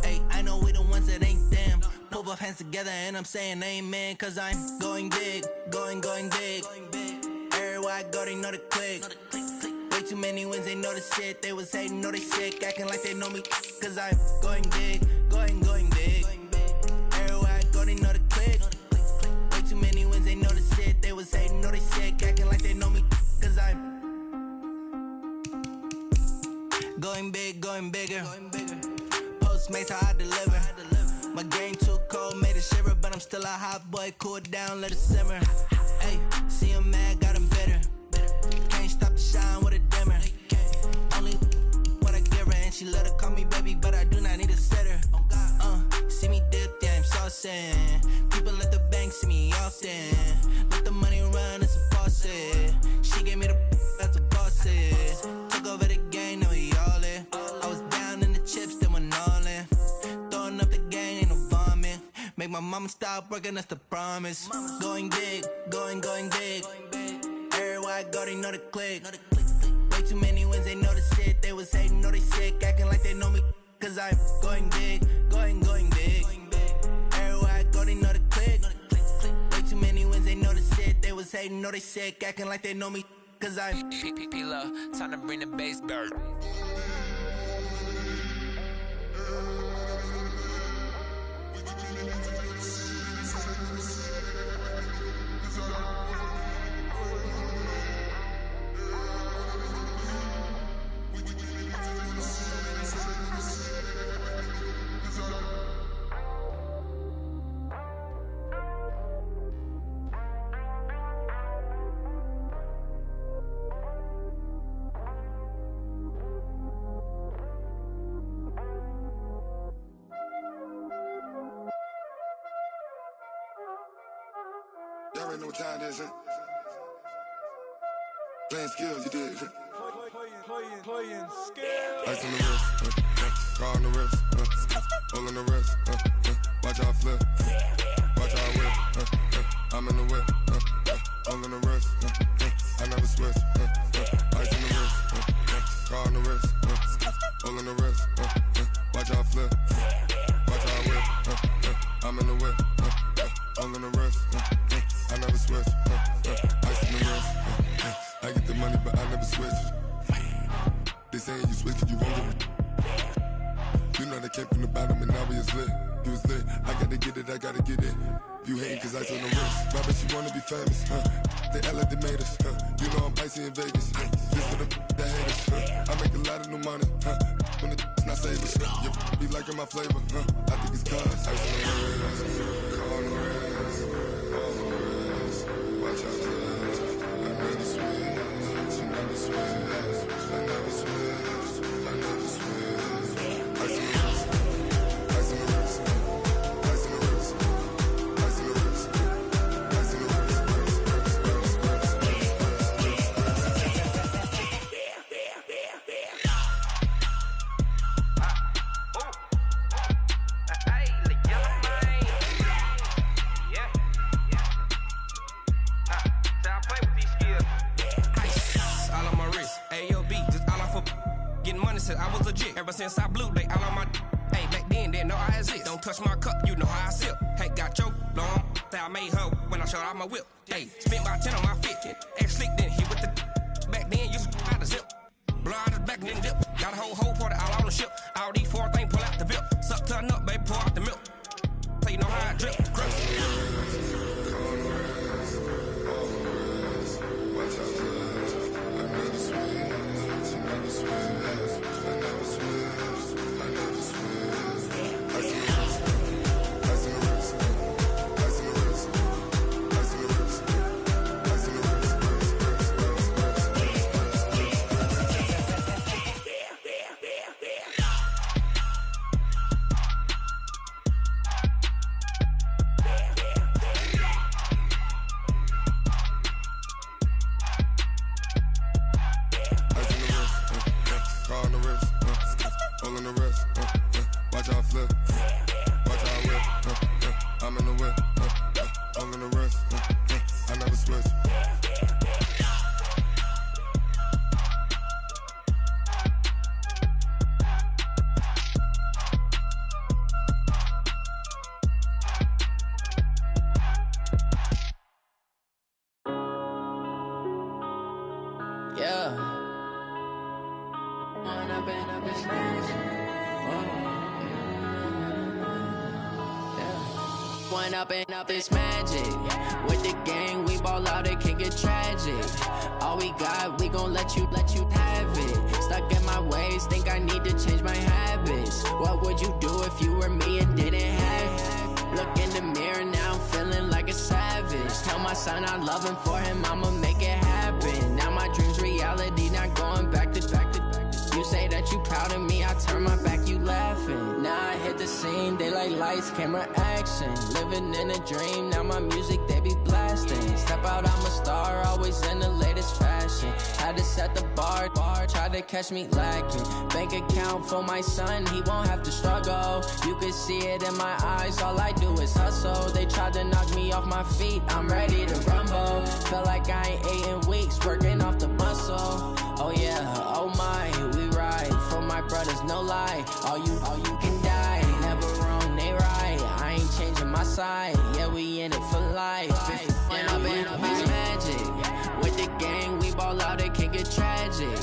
Ay, I know we the ones that ain't them. Pull both hands together and I'm saying amen. Cause I'm going big, going big. Everywhere I go, they know the click. Way too many wins, they know the shit. They was hating, know they sick, acting like they know me. Cause I'm going big, going big. Everywhere I go, they know the click. Way too many wins, they know the shit. They was hating, know they sick, acting like they know me. Cause I'm going big, going bigger. Postmates, how I deliver. My game too cold, made it shiver, but I'm still a hot boy. Cool it down, let it simmer. Hey, see him mad, got him bitter. Can't stop the shine with a dimmer. Only what I give her, and she let her call me baby, but I do not need a sitter. See me dip, yeah, I'm saucing. People at the bank see me often. Let the money run, it's a faucet. She gave me the that's a boss is. Took over the game, now we all in. I was down in the chips, then went all in. Throwing up the game, ain't no vomit. Make my mama stop working, that's the promise. Going big, going big. Everywhere I go, they know the click. Way too many wins, they know the shit. They was hating, know they sick, acting like they know me. Cause I'm going big, going big. Everywhere I go, they know the click. Way too many wins, they know the shit. They was hating, know they sick, acting like they know me. Cause I'm P-P-P-Love, time to bring the bass bird. Y'all already know what time it is, huh? Playing skills, you did. playing skill. Ice on the wrist, car on the wrist, all on the wrist, watch how I flip, watch how I whip, I'm in the whip, all on the wrist, I never switch, ice on the wrist, car on the wrist, all on the wrist, watch how I flip, watch how I whip, I'm in the whip, all on the wrist, I never switch, ice on the wrist, I get the money but I never switch. They saying you switch 'cause you won't get it. You know they came from the bottom and now we is lit. You was lit, I gotta get it, I gotta get it. You hating 'cause ice on the wrist. My bitch, you wanna be famous, They act like they made us, You know I'm icy in Vegas, This for the that hate us, I make a lot of new money, When the not savers, You be liking my flavor, I think it's cause ice on the wrist, car on the wrist, all on the wrist. Watch out, flex, I never switch, you never switch. I never switch, I never switch. Ice on the wrist, ice on the wrist, ice on the wrist, ice on the wrist, ice on the wrist, I was legit. Ever since I blew, they all on my. Hey, back then, didn't know I exist. Don't touch my cup, you know how I sip. Hey, got choked on. I made her when I showed out my whip. Hey, spent about 10 on my fit. X slick, then hit with the. Back then, used to out the zip. Blow out his back, then dip. Got a whole party all on the ship. All these four things pull out the VIP. Suck, turn up, baby, pour out the milk. So you know how I drip. Crush. Watch out, flex. I never switch, you never switch. I never switch, I never switch. Ice on the wrist, ice on the wrist, ice on the wrist, ice on the wrist, ice on the wrist. All on the wrist, watch how I flip, watch how I whip, I'm in the whip, all on the wrist, I never switch. Yeah. One up and up is magic. With the gang, we ball out, it can get tragic. All we got, we gon' let you have it. Stuck in my ways, think I need to change my habits. What would you do if you were me and didn't have it? Look in the mirror, now I'm feeling like a savage. Tell my son I love him, for him I'ma make it happen. Now my dream's reality, not going back to. You say that you proud of me, I turn my back, you laughing. Now I hit the scene, they like lights, camera, action. Living in a dream, now my music, they be blasting. Step out, I'm a star, always in the latest fashion. Had to set the bar, try to catch me lacking. Bank account for my son, he won't have to struggle. You can see it in my eyes, all I do is hustle. They tried to knock me off my feet, I'm ready to rumble. Feel like I ain't ate in weeks, working off the muscle. Oh yeah, oh my, we ride for my brothers, no lie. All you can die, never wrong, they right. I ain't changing my side, yeah, we in it for life. When up and up is magic. With the gang, we ball out, it can get tragic.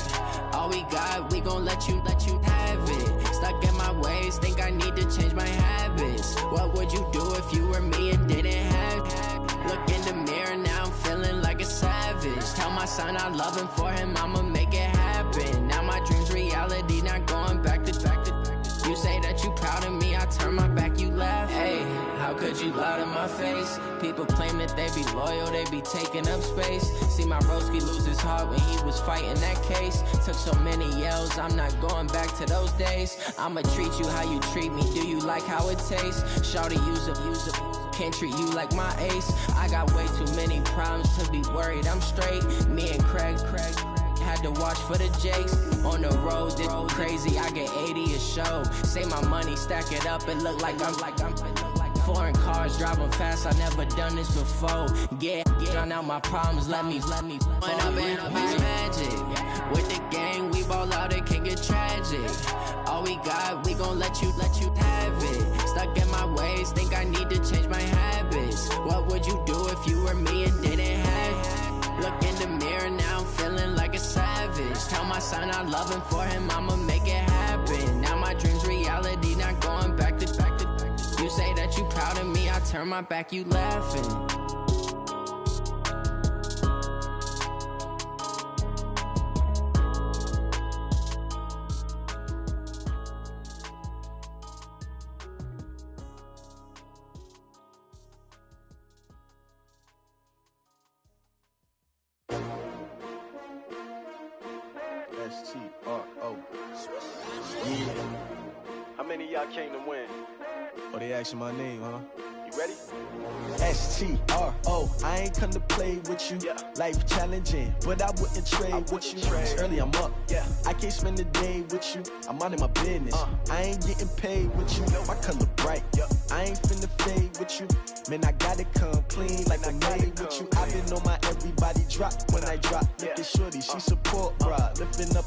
All we got, we gon' let you have it. Stuck in my ways, think I need to change my habits. What would you do if you were me and didn't have it? Look in the mirror, now I'm feeling like a savage. Tell my son I love him, for him I'ma make it happen. Now my dream's reality, not going back to. You say that you proud of me, I turn my back, you laugh. Hey, how could you lie to my face? People claim that they be loyal, they be taking up space. See my broski lose his heart when he was fighting that case. Took so many yells, I'm not going back to those days. I'ma treat you how you treat me, do you like how it tastes? Shawty, use a can't treat you like my ace. I got way too many problems to be worried, I'm straight. Me and Craig had to watch for the jakes. On the road, this crazy, I get 80 a show. Say my money, stack it up, it look like I'm foreign cars, driving fast, I never done this before. Drown out my problems, let me When I've been magic. With the gang, we ball out, it can get tragic. All we got, we gon' let you have it. Stuck in my ways, think I need to change my habits. What would you do if you were me and didn't have it? Look in the mirror, now I'm feeling like a savage. Tell my son I love him, for him I'ma make it happen. Now my dream's reality, not going back to. You say that you proud of me, I turn my back, you laughing. S-T-R-O. Yeah. How many of y'all came to win? Oh, they asking my name, huh? You ready? S-T-R-O. I ain't come to play with you. Yeah. Life challenging, but I wouldn't trade with you. It's early, I'm up. Yeah. I can't spend the day with you. I'm minding my business. I ain't getting paid with you. My color bright. Yeah. I ain't finna fade with you. Man, I gotta come clean like I'm made with you. I've been on my everybody drop when I drop. Look at shorty, she support, bruh. Lifting up.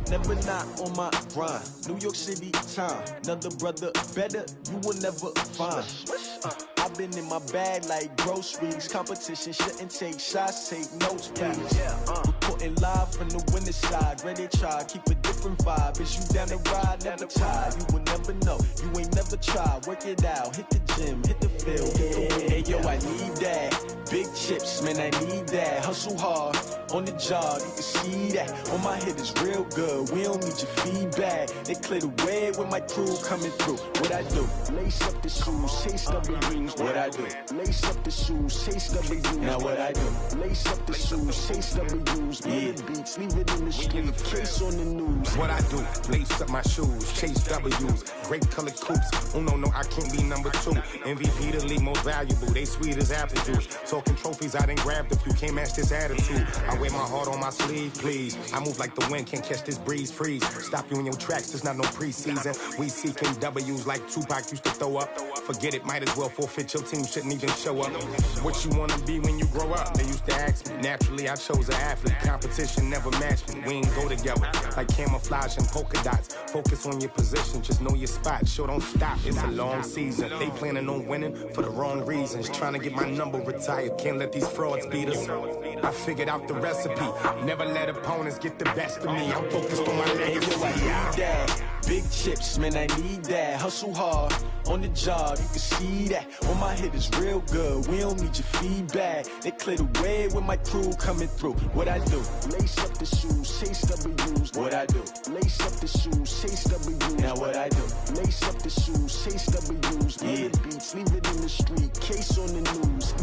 Never not on my grind. New York City time. Another brother better, you will never find. I've been in my bag like groceries. Competition shouldn't take shots, take notes, please. Reporting live from the winning side. Ready to try, keep a different vibe. Is you down the ride, never tired. You will never know, you ain't never tried. Work it out, hit the gym, hit the field, hit the wind. Hey yo, I need that. Big chips, man, I need that. Hustle hard, on the job, you can see that. On my head is real good, we don't need your feedback. They clear the way with my crew coming through. What I do? Lace up the shoes, chase W's. What I do? Lace up the shoes, chase W's. Now what I do? Lace up the shoes, chase W's. Yeah. Beats, leave it in the street, case on the news. What I do? Lace up my shoes, chase W's. Great colored coops. Oh no, I can't be number 2. MVP the league most valuable. They sweet as apple juice. Talking trophies, I done grabbed a few. Can't match this attitude. I wear my heart on my sleeve, please. I move like the wind, can't catch this breeze. Freeze. Stop you in your tracks. There's not no preseason. We seeking W's like Tupac used to throw up. Forget it, might as well forfeit. Your team shouldn't even show up. What you wanna be when you grow up? They used to ask me. Naturally, I chose an athlete. Competition never matched me. We ain't go together like camouflage and polka dots. Focus on your position, just know your spot. Sure, don't stop. It's a long season. They planning on winning for the wrong reasons. Trying to get my number retired. Can't let these frauds beat us. I figured out the recipe. Never let opponents get the best of me. I'm focused on my legacy. I need that. Big chips, man, I need that. Hustle hard, on the job, you can see that. On my head is real good, we don't need your feedback. They clear the way with my crew coming through. What I do? Lace up the shoes, chase W's. What I do? Lace up the shoes, chase W's. Now what I do? Lace up the shoes, chase W's. Yeah. Beats, leave it in the street, case on the news.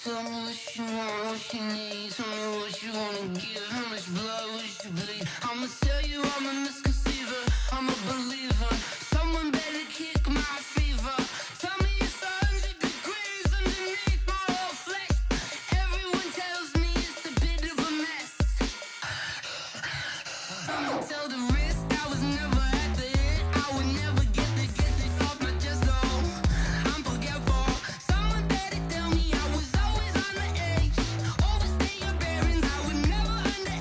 Tell me what you want, what you need. Tell me what you wanna give. How much blood would you bleed? I'ma tell you I'm a misconceiver. I'm a believer. Someone better kick my fever. Tell me it's 100 degrees underneath my whole flesh. Everyone tells me it's a bit of a mess. I'ma tell the risk I was never at the end. I would never get it off my chest. Oh, I'm forgetful. Someone better tell me I was always on the edge. Overstay your bearings, I would never underestimate.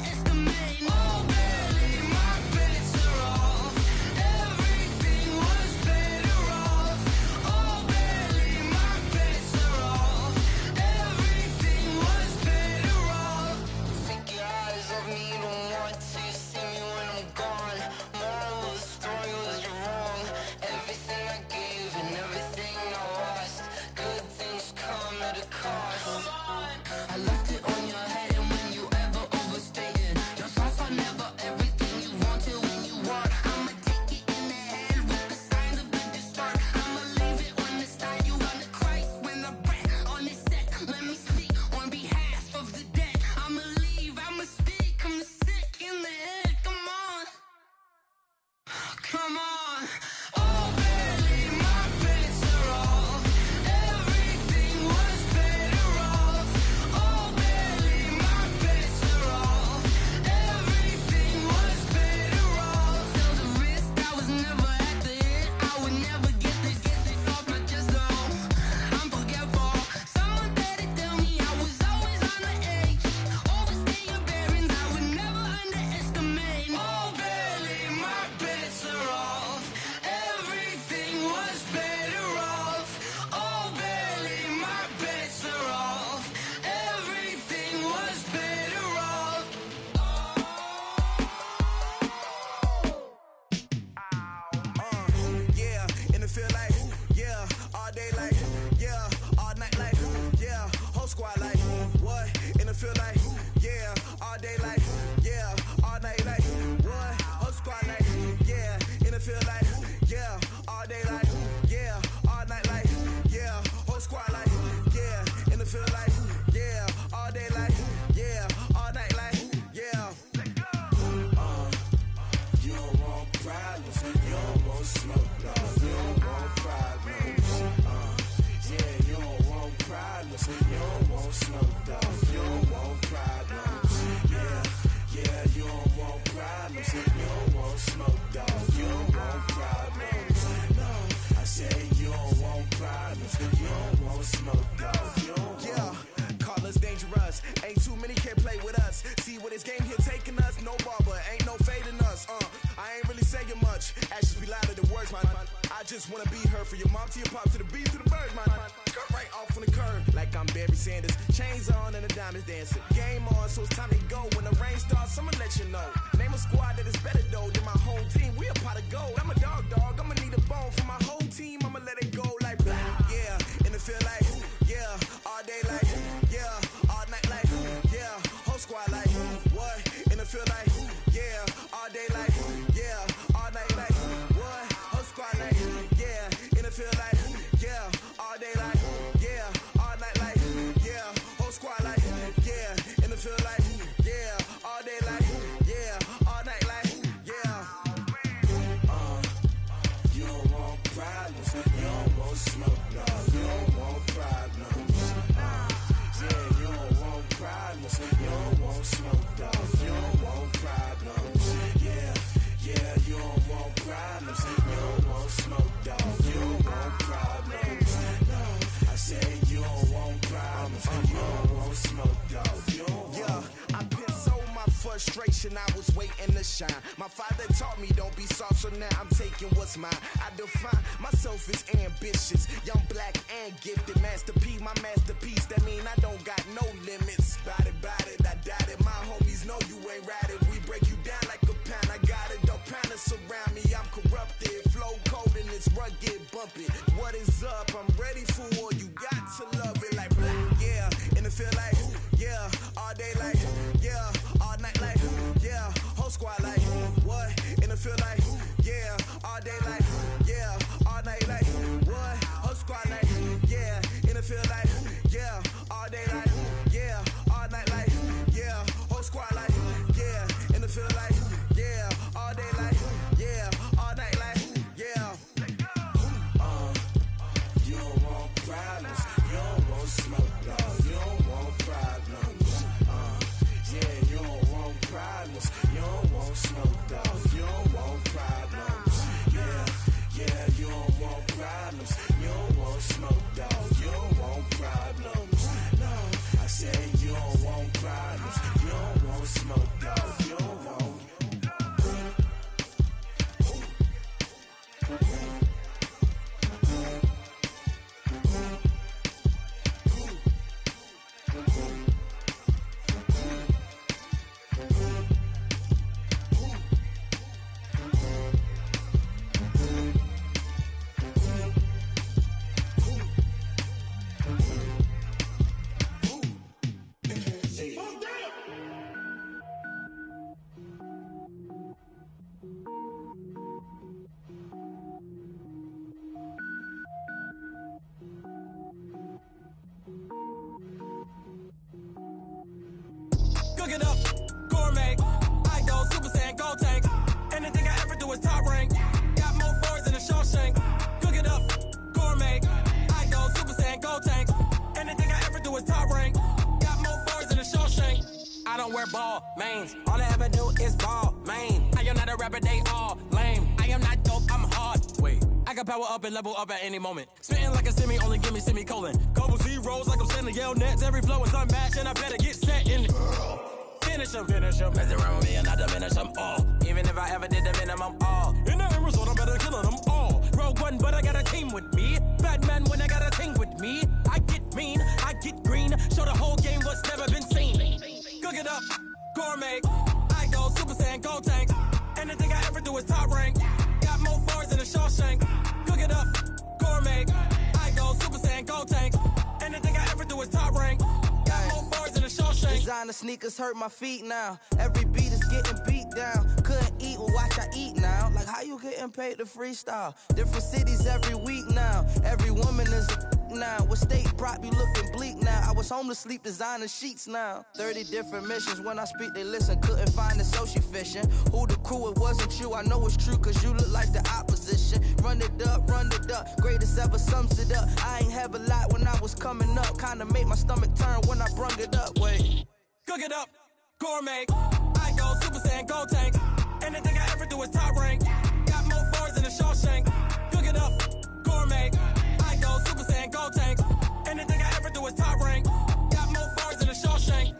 just wanna be her. For your mom to your pop to the beat to the bird, man. Cut right off on the curb, like I'm Barry Sanders. Chains on and the diamonds dancing. Game on, so it's time to go. When the rain starts, I'ma let you know. Name a squad that is better though than my whole team. We a pot of gold. I'm a dog. I'ma need a bone for my whole team. I'ma let it go like yeah. And it feel like yeah. All day like yeah. All night like yeah. Whole squad like what? And it feel like yeah. All day like yeah. All night like what? Whole squad like yeah. And it feel like yeah. All day like yeah. All night like yeah. Whole squad like yeah. And it feel like yeah. All day like yeah. All night like yeah. You don't want problems. You don't want smoke, no. You don't want problems. Yeah, you don't want problems. You don't want smoke, dog. You don't want problems. Yeah, you don't want problems. You don't want smoke, dog. You don't want problems. No, I said you don't want problems. You don't want smoke, dog. You don't want. Yeah, I pissed so my frustration. I was waiting to shine. My father taught me don't be soft, so now I'm taking what's mine. I define myself as ambitious, young, black, and gifted. Master P, my masterpiece. That mean I don't got no limits. Bout it, I doubt it. My homies know you ain't ratted. We break you down like a pound. I got it, don't pound us around me. I'm corrupted, flow cold and it's rugged, bumpy. What is up? I'm ready for war. You got to love it like yeah. And it feel like yeah. All day like yeah. All night like yeah. Whole squad like what? And it feel like yeah. All day like yeah. All night like what? Whole squad like yeah. And it feel like yeah. All day like yeah. All night like yeah. Whole squad like yeah. And it feel like yeah. All day like yeah. All night like yeah. You don't want problems. You don't want smoke, dog. You don't want problems. Yeah, you don't want problems. You don't want smoke, dog. You don't want problems. Yeah, you don't want problems. You don't want smoke, dog. You don't want problems. No, I said you don't want problems. You don't want smoke, dog. You don't want. Cook it up, gourmet. I go Super Saiyan, gold tank. Anything I ever do is top rank. Got more boards than a Shawshank. Cook it up, gourmet. I go Super Saiyan, gold tank. Anything I ever do is top rank. Got more boards than a Shawshank. I don't wear ball mains. All I ever do is ball main. I am not a rapper, they all lame. I am not dope, I'm hard. Wait, I can power up and level up at any moment. Spitting like a semi, only give me semicolon. Couple zeros like I'm sending yell nets. Every flow is unmatched and I better get set in. Finish him. Mess around with me and I diminish them all. Even if I ever did the minimum all. In the end result, I'm better killing them all. Rogue One, but I got a team with me. Batman when I got a team with me. I get mean, I get green. Show the whole game what's never been seen. Cook it up, gourmet. I go Super Saiyan, gold tank. Anything I ever do is top rank. Got more bars than a Shawshank. Cook it up, gourmet. I go Super Saiyan, gold tank. Anything I ever do is top rank. Got more bars than a Shawshank. Designer sneakers hurt my feet now. Every beat is getting beat down. Couldn't eat, well watch I eat now. Like how you getting paid to freestyle? Different cities every week now. Every woman is a now. What state brought me looking bleak now? I was homeless, sleep designing sheets now. 30 different missions. When I speak, they listen. Couldn't find the social fishing. Who the crew? It wasn't you. I know it's true, cause you look like the opposition. Run it up. Greatest ever sums it up. I ain't have a lot when I was coming up. Kinda made my stomach turn when I brung it up. Wait. Cook it up, gourmet. I go Super Saiyan, gold tank. Anything I ever do is top rank. Got more bars than a Shawshank. Cook it up, gourmet. I go Super Saiyan, gold tank. Anything I ever do is top rank. Got more bars than a Shawshank.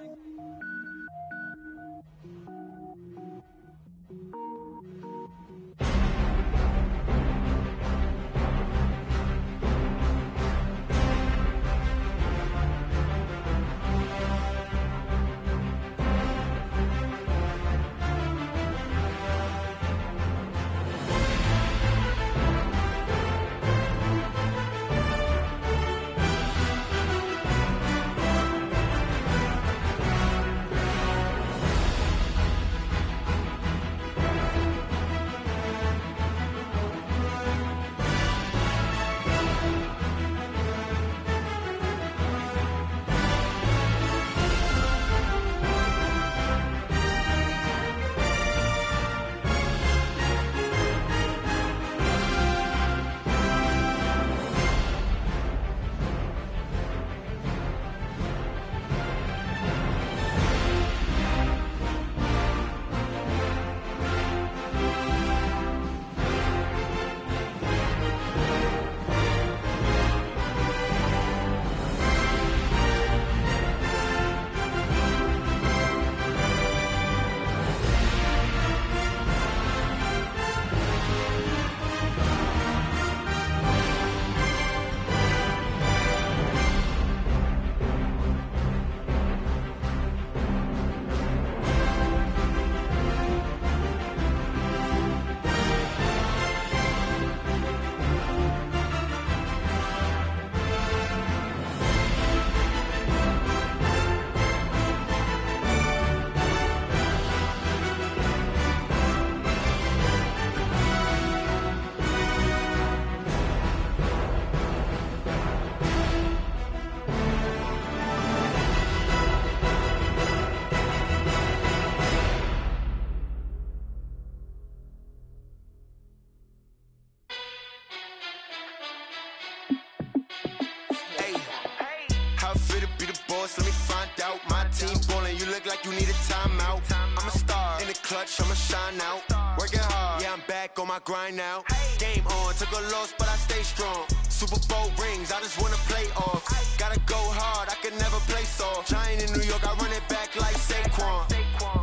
How it feel to be the boss? Let me find out. My team ballin', you look like you need a timeout. I'm a star in the clutch, I'ma shine out. Working hard, yeah, I'm back on my grind now. Game on, took a loss, but I stay strong. Super Bowl rings, I just wanna play off. Gotta go hard, I can never play soft. Giant in New York, I run it back like Saquon.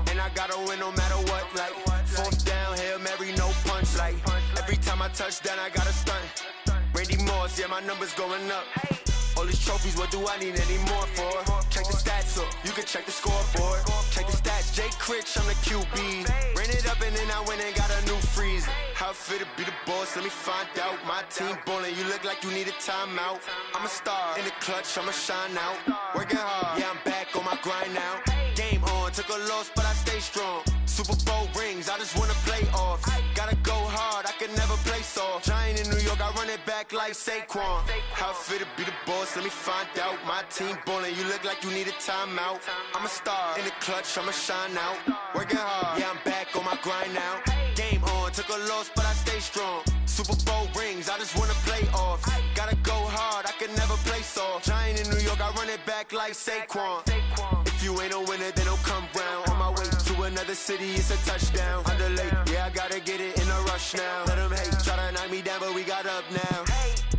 And I gotta win no matter what, like fourth down, Hail Mary, no punch. Like every time I touch down, I gotta stunt. Randy Moss, yeah, my numbers going up. All these trophies, what do I need any more for? Check the stats up, you can check the scoreboard. Check the stats, Jay Critch, I'm the QB. Ran it up and then I went and got a new freeze. How it feel to be the boss, let me find out. My team ballin', you look like you need a timeout. I'm a star in the clutch, I'ma shine out. Working hard, yeah, I'm back on my grind now. Game on, took a loss, but I stay strong. Super Bowl rings, I just wanna play off. Gotta go hard, I can never play soft. Giant in New York, I run it back like Saquon. How it feel to be the boss, let me find out. My team ballin', you look like you need a timeout. I'm a star in the clutch, I'ma shine out. Working hard, yeah, I'm back on my grind now. Game on, took a loss, but I stay strong. Super Bowl rings, I just wanna play off. Gotta go hard, I can never play soft. Giant in New York, I run it back like Saquon. If you ain't a winner, then don't come round. On my way to another city, it's a touchdown. Underlay, yeah, I gotta get it in a rush now. Let them hate, try to knock me down, but we got up now.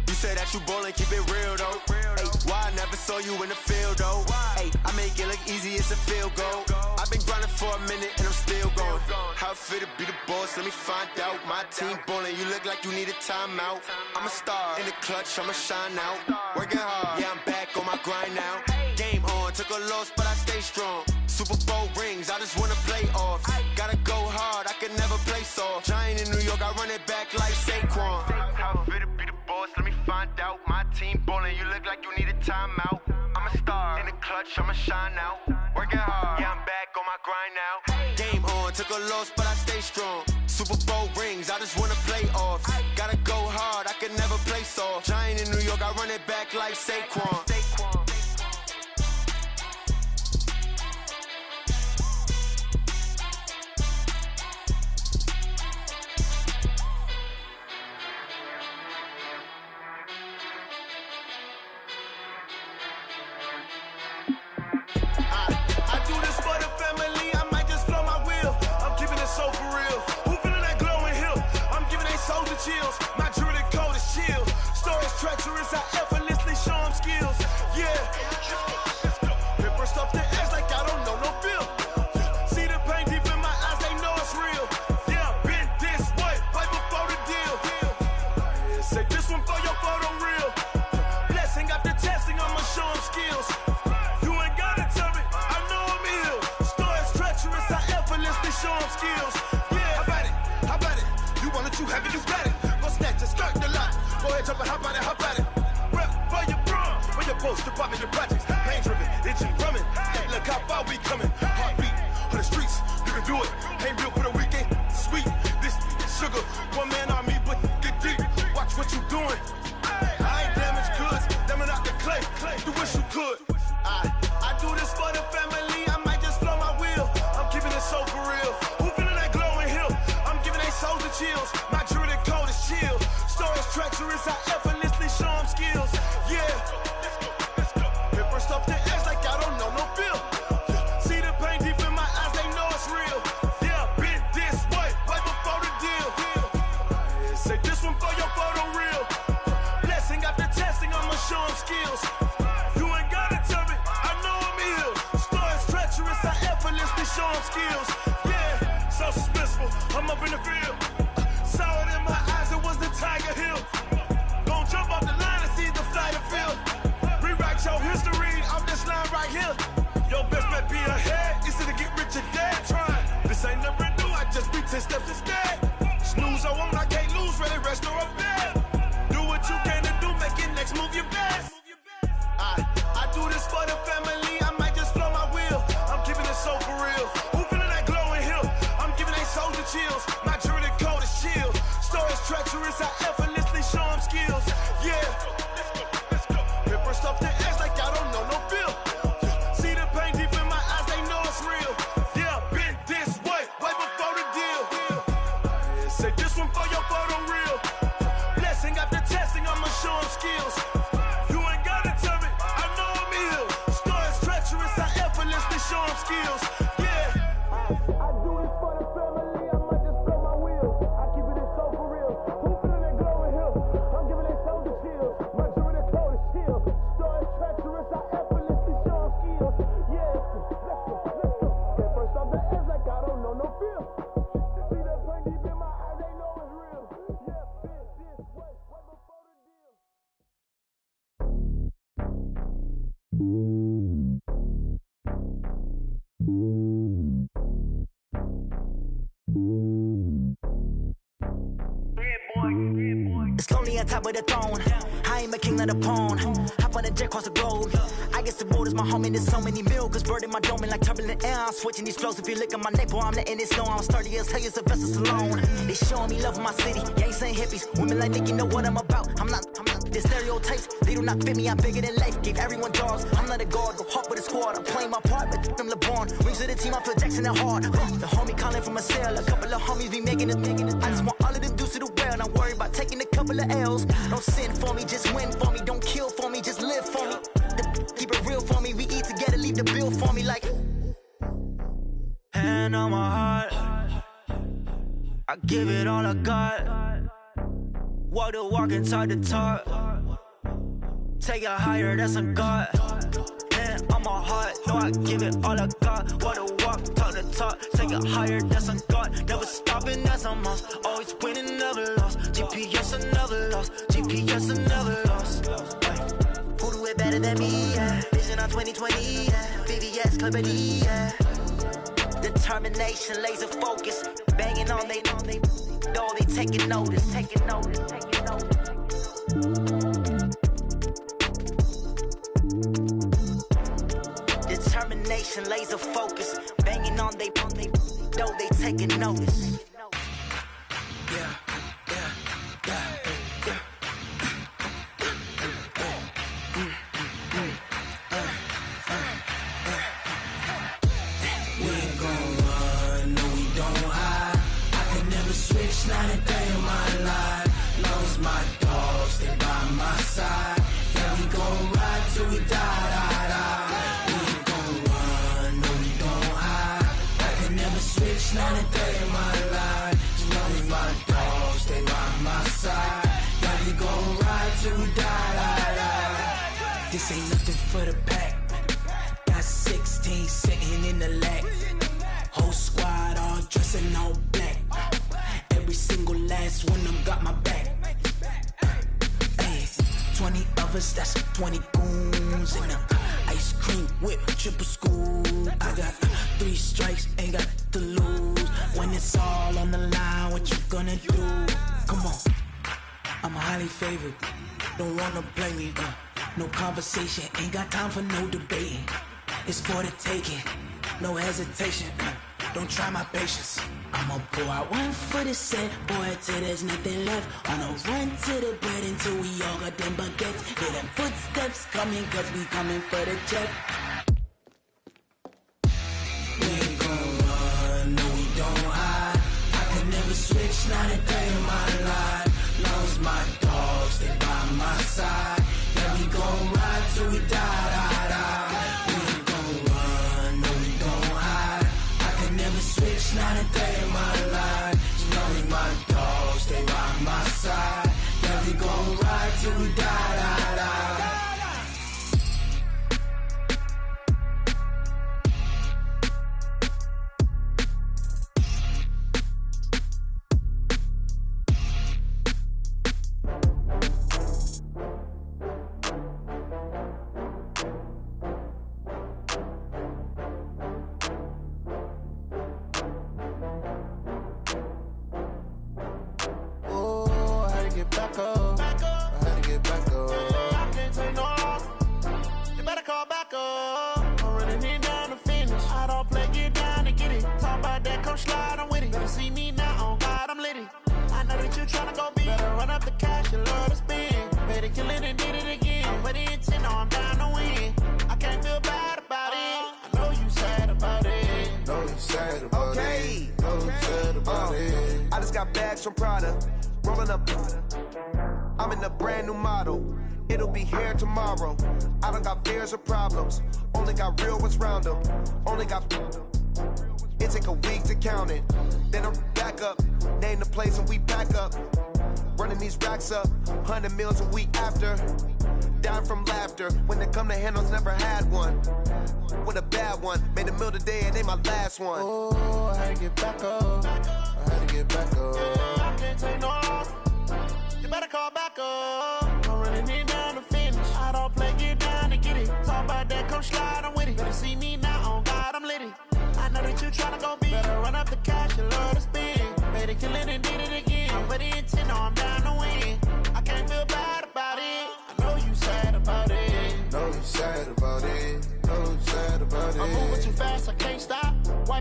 You say that you ballin', keep it real though. Ay, why I never saw you in the field though? Ay, I make it look easy, it's a field goal. I've been grinding for a minute and I'm still going. How it feel to be the boss, let me find out. My team ballin', you look like you need a timeout. I'm a star in the clutch, I'ma shine out. Working hard, yeah, I'm back on my grind now. Game on, took a loss, but I stay strong. Super Bowl rings, I just wanna play off. Gotta go hard, I can never play soft. Giant in New York, I run it back like Saquon. How it feel to be the boss, let me find out. My team ballin', you look like you need a timeout. I'm a star in the clutch, I'ma shine out. Working hard, yeah, I'm back on my grind now. Game on, took a loss, but I stay strong. Super Bowl rings, I just wanna play off. Gotta go hard, I can never play soft. Giant in New York, I run it back like Saquon. Chills. My jewelry code is chill. Stories treacherous, I effortlessly show them skills. Yeah. Paper stuff the edge like I don't know no feel. See the pain deep in my eyes, they know it's real. Yeah, been this way, right before the deal. Say this one for your photo real. Blessing after testing, I'ma show them skills. You ain't gotta tell me, I know I'm ill. Stories treacherous, I effortlessly show them skills. Yeah, how about it? You want it, you have it, you got it. Snatch and skirt the lot. Go ahead, jump and hop on it. Rep where you from, where you post to pop in your projects. Pain driven, itching, drumming. Hey, look how far we coming. Heartbeat on the streets, you can do it. Ain't built for the weekend, sweet. This sugar, one man army, but get deep. Watch what you doing. I ain't damaged goods, damn out the clay. You wish you could. I do this for the family. I might just blow my wheel. I'm keeping it so for real. Who feeling that glowing hill? I'm giving they souls the chills. My jewelry code is chill. Stories treacherous, I effortlessly show them skills. Yeah. Paper stuff the edge like I don't know no feel. See the pain deep in my eyes, they know it's real. Yeah, been this way, right before the deal. Say this one for your photo real. Blessing after testing, I'ma show them skills. You ain't gotta tell me, I know I'm ill. Stories treacherous, I effortlessly show them skills. Yeah, so suspenseful, I'm up in the field. Saw it in my eyes, it was the Tiger Hill. Gon' jump off the line and see the flight of field. Rewrite your history off this line right here. Your best bet be ahead, easy to get rich or dead. Trying, this ain't never new, I just be 10 steps instead. Snooze, I won't, I can't lose, ready, rest or up bed. Do what you can to do, make it next move your best. I do this for the family, I might just blow my wheel. I'm keeping it so for real. Who feeling that glowing hill? I'm giving they souls the chills. My jewelry code is chill. Stories treacherous, I effortlessly show them skills. Yeah. Paper stuff the edge like I don't know no feel. See the pain deep in my eyes, they know it's real. Yeah, been this way, right before the deal. Say this one for your photo real. It's lonely on top of the throne. I ain't a king of the pawn. Hop on a jet across the globe. I guess the road is my home and there's so many milkers burning my dome like turbulent air. I'm switching these flows. If you look at my neck, boy, I'm letting it snow. I'm sturdy as hell, it's a vessel alone. They showing me love in my city. Yanks ain't hippies. Women like Nicky know what I'm about. I'm not the stereotypes. They do not fit me. I'm bigger than life. Gave everyone jobs. I'm not a guard. Go hard with a squad. I'm playing my part, but them LeBron. Rings to the team. I feel Jackson and hard. The homie calling from a cell. A couple of homies be making it. I just want all of them dudes to the well. Not worry about taking a couple of L's. Don't sin for me, just win for me. Don't kill for me, just live for me. Keep it real for me. We eat together, leave the bill for me like. Hand on my heart, I give it all I got. Walk the walk and talk the talk. Take it higher, that's a God. Hand on my heart, no, I give it all I got. Walk the walk, talk the talk. Take it higher, that's a God. Never stopping, that's a must. Always winning, never lost. GPS, I never lost. GPS, I never lost. Who do it better than me? Yeah. Vision on 2020. Yeah. VVS, Club D. Yeah. Determination, laser focus. Banging on they, no, they taking notice. Taking notice, taking notice. Determination, laser focus. Banging on they, no, they taking notice. Yeah. Not a day in my life. Lost my dogs, stay by my side. Yeah, we gon' ride till we die. We ain't gon' run, no, we don't hide. I can never switch, not a day in my life. As long as my dogs stay by my side. Yeah, we gon' ride till we die. This ain't nothing for the pack. Got 16 sitting in the lag. Whole squad all dressing all black. Every single last one of them got my back. Hey, 20 of us, that's 20 goons. And ice cream whip, triple scoop. I got 3 strikes, ain't got to lose. When it's all on the line, what you gonna do? Come on, I'm highly favored. Don't wanna play me, no conversation. Ain't got time for no debating. It's for the taking, no hesitation. Don't try my patience. I'ma pour out one for the set, boy, till there's nothing left. On a run to the bread until we all got them baguettes. Hear them footsteps coming, cause we coming for the check. We ain't gon' run, no, we don't hide. I can never switch, not a day in my life. Long as my dogs stay by my side. Yeah, we gon' ride till we die. We ain't gon' run, no, we don't hide. I can never switch, not a day in my life. As long as my dogs stay by my side. Yeah, we gon' ride till we die. From Prada, rolling up. I'm in a brand new model. It'll be here tomorrow. I don't got fears or problems. Only got real ones round them. Only got. It take a week to count it. Then I'm back up. Name the place and we back up. Running these racks up. 100 meals a week after. Down from laughter. When they come to handles, never had one. With a bad one. Made a meal today and ain't my last one. Oh, I had to get back up. I had to get back up. I can't take no loss. You better call back up. I'm running it down to finish. I don't play, get down to get it. Talk about that.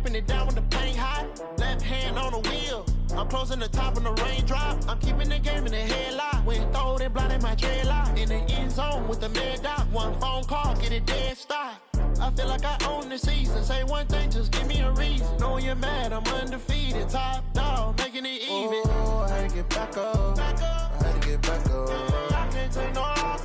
wiping it down when the paint hot. Left hand on the wheel. I'm closing the top when the raindrop. I'm keeping the game in the headlock. When throwed and blinded my dreadlock. In the end zone with the mad dot. One phone call, get it dead stop. I feel like I own the season. Say one thing, just give me a reason. Know you're mad, I'm undefeated. Top dog, making it even. Oh, I had to get back up. Back up. I had to get back up. I can't take no loss.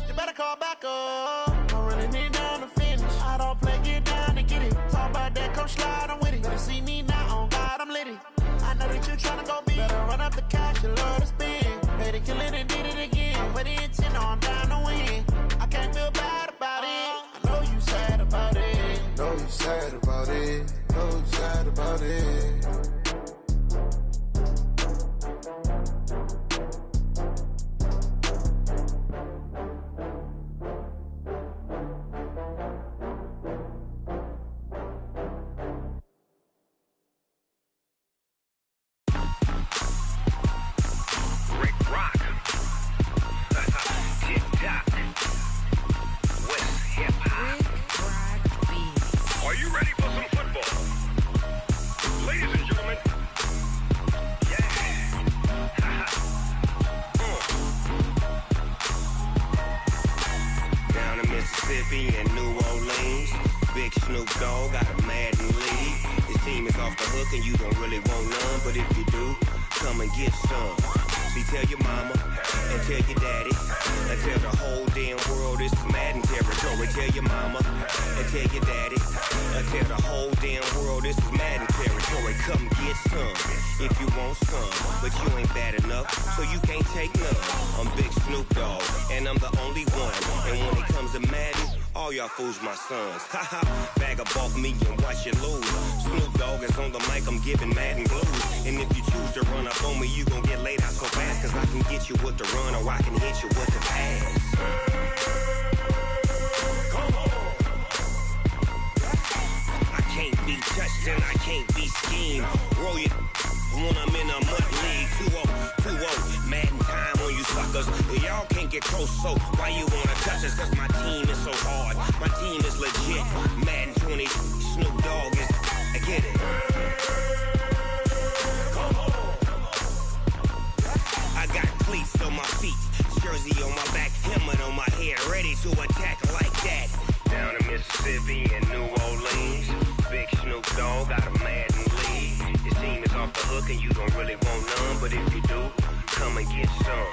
You better call back up. I'm running it down to finish. I don't play, get down to get it. Talk about that, come slide, I'm with it. Better see me now, on God, I'm litty. I know that you're trying to go big. Better run up the cash, you love to spin. Better kill it and did it again. With the intent on down to win. I can't feel bad about it. I know you sad about it. Know you sad about it. Know you sad about it. Are you ready for some football? Ladies and gentlemen, Down in Mississippi and New Orleans, Big Snoop Dogg got a Madden league. His team is off the hook and you don't really want none, but if you do, come and get some. See, tell your mama and tell your daddy and tell the whole damn world this is Madden territory. Tell your mama and tell your daddy and tell the whole damn world this is Madden territory. Come get some if you want some, but you ain't bad enough, so you can't take none. I'm Big Snoop Dogg and I'm the only one. And when it comes to Madden, all y'all fools my sons. Haha, bag up off me and watch you lose. Snoop Dogg is on the mic, I'm giving Madden blues. And if you choose to run up on me, you gon' get laid out so fast. Cause I can get you with the run or I can hit you with the pass. I can't be touched and I can't be schemed. Roll it when I'm in a mud league. 2-0, Madden time on you suckers. Y'all can't get close, so why you wanna touch us? Cause my team is so hard, my team is legit. Madden 20, Snoop Dogg is, I get it. I got cleats on my feet, jersey on my back, helmet on my head, ready to attack like that. Down in Mississippi and New Orleans, Big Snoop Dogg got a Madden league. His team is off the hook and you don't really want none, but if you do, come and get some.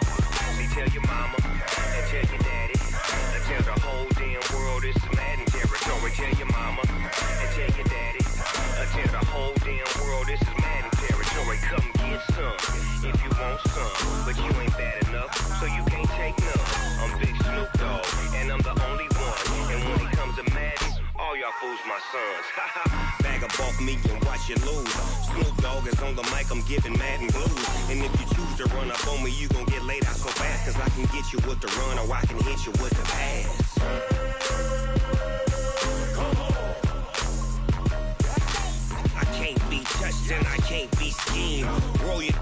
See, tell your mama and tell your daddy and tell the whole damn world this is Madden territory. Tell your mama and tell your daddy and tell the whole damn world this is Madden territory. Come get some if you want some, but you ain't bad enough, so you can't take none. I'm Big Snoop Dogg and I'm the only one. And when it comes to Madden, all y'all fools my sons. Bag up off me and watch you lose. Snoop Dogg is on the mic, I'm giving Madden blues. And if you choose to run up on me, you gon' get laid out so fast. Cause I can get you with the run or I can hit you with the pass. I can't be touched and I can't be schemed. Roll it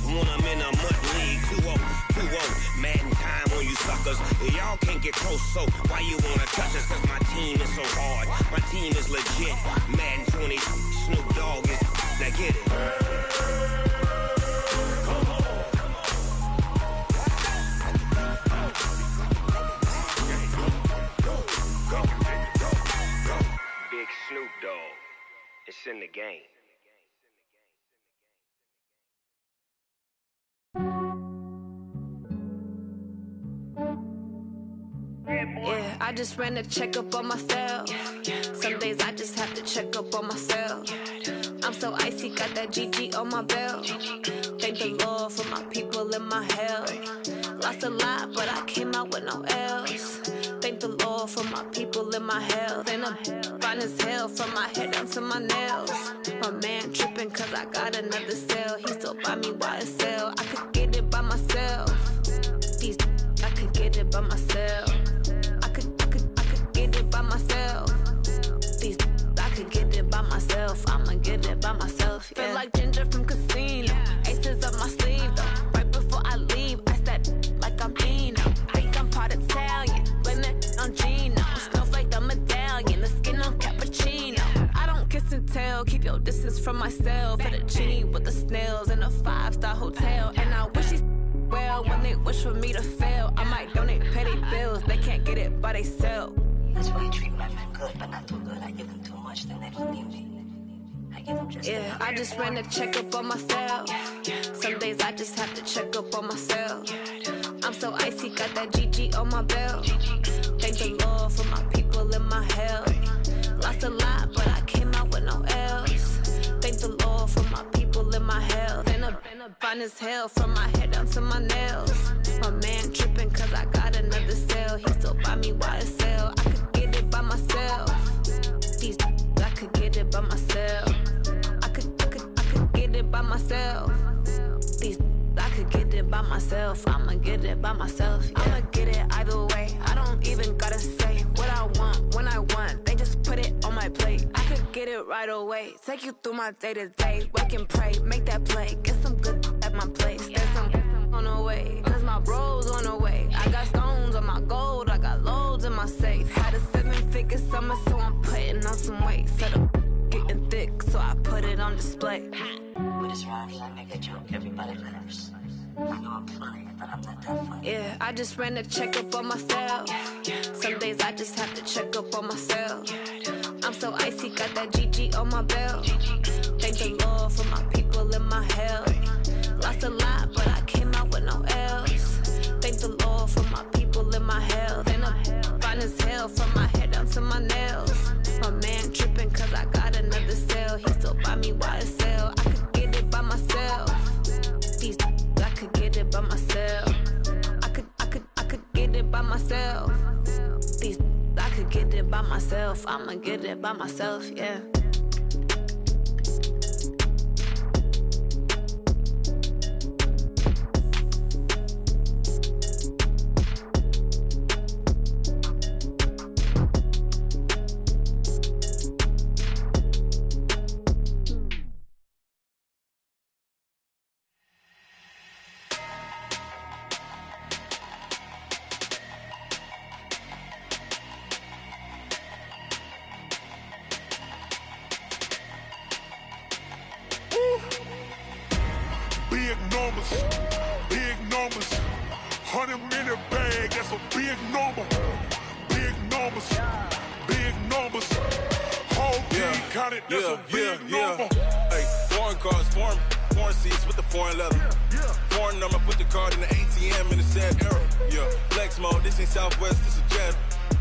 when I'm in a mud league. 2-0, Madden time on you suckers. Y'all can't get close, so why you wanna touch us? Cause my team is so hard, my team is legit. Madden 20, Snoop Dogg is, now get it. Big Snoop Dogg, it's in the game. Yeah, I just ran a checkup on myself. Some days I just have to check up on myself. I'm so icy, got that GG on my belt. Thank the Lord for my people in my health. Lost a lot, but I came out with no else. Thank the Lord for my people in my health. And I'm fine as hell from my head down to my nails. My man tripping cause I got another cell. He still buy me YSL. I could get it by myself. These I could get it by myself. I could get it by myself. These I could get it by myself. I'ma get it by myself. Yeah. Feel like Ginger from Casino. Aces up my sleeve though. Right before I leave, I said like I'm Dino. Think I'm part Italian. Blame it on Gino. Smells like the medallion. The skin on cappuccino. I don't kiss and tell. distance from myself. For the genie with the snails in a 5-star hotel. And I wish these well when they wish for me to fail. I might donate petty bills, they can't get it by they sell. That's why I treat my men good, but not too good. I give them too much, then they don't need me. I give them just yeah, I just ran a checkup on myself. Some days I just have to check up on myself. I'm so icy, got that GG on my belt. Thank the Lord for my people in my hell. Lost a lot, but I came out with no L's. Thank the Lord for my people in my hell. Been a fine as hell from my head down to my nails. My man tripping cause I got another cell. He still buy me YSL. I could get it by myself. These I could get it by myself. I could get it by myself. These I could get it by myself. I'ma get it by myself. Yeah. I'ma get it either way. I don't even gotta say what I want when I want. They just put it on my plate. I could get it right away. Take you through my day to day. Wake and pray, make that play. Get some good at my place. There's some on the way. Cause my bro's on the way. I got stones on my gold. I got loads in my safe. Had a 7-figure summer, so I'm putting on some weight. Set up getting thick, so I put it on display. With this round here, I make a joke, everybody laughs. I know I'm funny, but I'm not that funny. Yeah, I just ran a checkup on myself. Some days I just have to check up on myself. I'm so icy, got that GG on my belt. Thank the Lord for my people in my hell. Lost a lot, but I came out with no L's. Thank the Lord for my people in my hell. Then I'm fine as hell from my head down to my nails. My man tripping cause I got another cell. He still buy me YSL. I could get it by myself. These I could get it by myself. I could get it by myself. These I could get it by myself. I'ma get it by myself, yeah. Big numbers, 100-minute bag, that's a big number. Big numbers, whole team counted, that's a big number. Hey, foreign cars, foreign seats with the foreign leather. Foreign number, put the card in the ATM in the sad era. Yeah, flex mode, this ain't Southwest, this is Jet.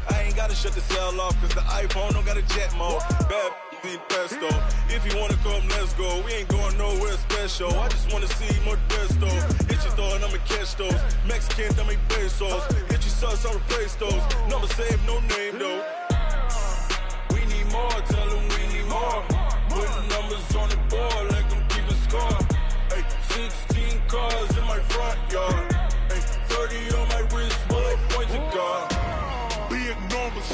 I ain't gotta shut the cell off, cause the iPhone don't got a jet mode. Bad need pesto. If you wanna come, let's go. We ain't going nowhere special. I just wanna see more desto. Hit your thought, I'ma catch those. Mexican, dummy pesos. Hit your sus, I'll replace those. Number saved, no name though. We need more, tell them we need more. Putting numbers on the board, let them keep a score. Hey, 16 cars in my front yard. Hey, 30 on my wrist, bullet point to God. Big numbers,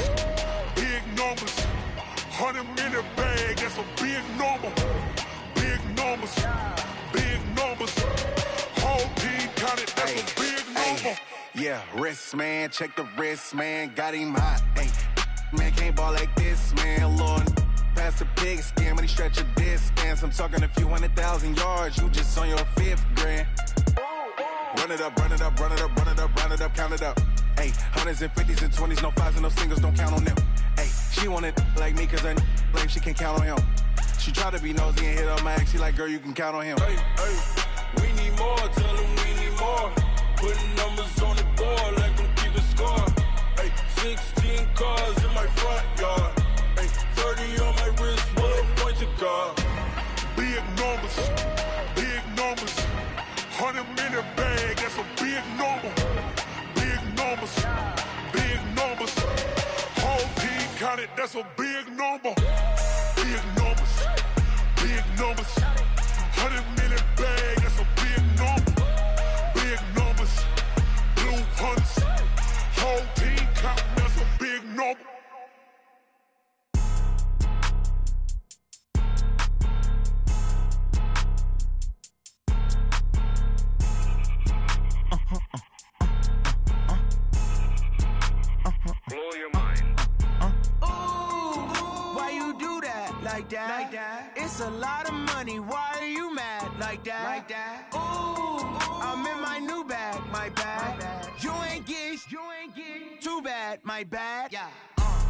100-minute bag, that's a big number. Big numbers, whole team counted, that's a big number. Yeah, wrist man, check the wrist man, got him hot. Ay, man can't ball like this, man. Lord, past the pig skin when he stretch a distance. I'm talking a few 100,000 yards, you just on your 5th grand. Run it up, count it up. Ay, 100s and 50s and 20s, no 5s and no singles, don't count on them. Ay, she want it like me, cause her like she can count on him. She try to be nosy and hit up my ex, she like, girl, you can count on him. Hey, we need more, tell them we need more. Putting numbers on the board, let them keep a score. Hey, 16 cars in my front yard. Hey, 30 on my wrist, bullet point to God. Big numbers, 100-minute bag, that's a big number. Big numbers, whole team counted, that's a big number. Big numbers, 100-minute bag, that's a big number. Big numbers, blue hunts, whole team counting, that's a big number. Blow your mind. Ooh, why you do that? Like that? It's It's a lot of money, why are you mad like that? Ooh, I'm in my new bag, my bad. You ain't get too bad, my bad.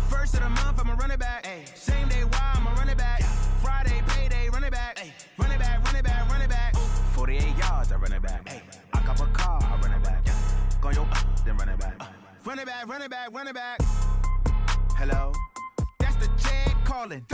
First of the month, I'ma run it back. Same day, why I'ma run it back. Friday, payday, run it back. Run it back, run it back, run it back. 48 yards, I run it back. I cop a car, I run it back. Go your then run it back. Run it back, run it back, run it back. Hello? That's the Jag calling.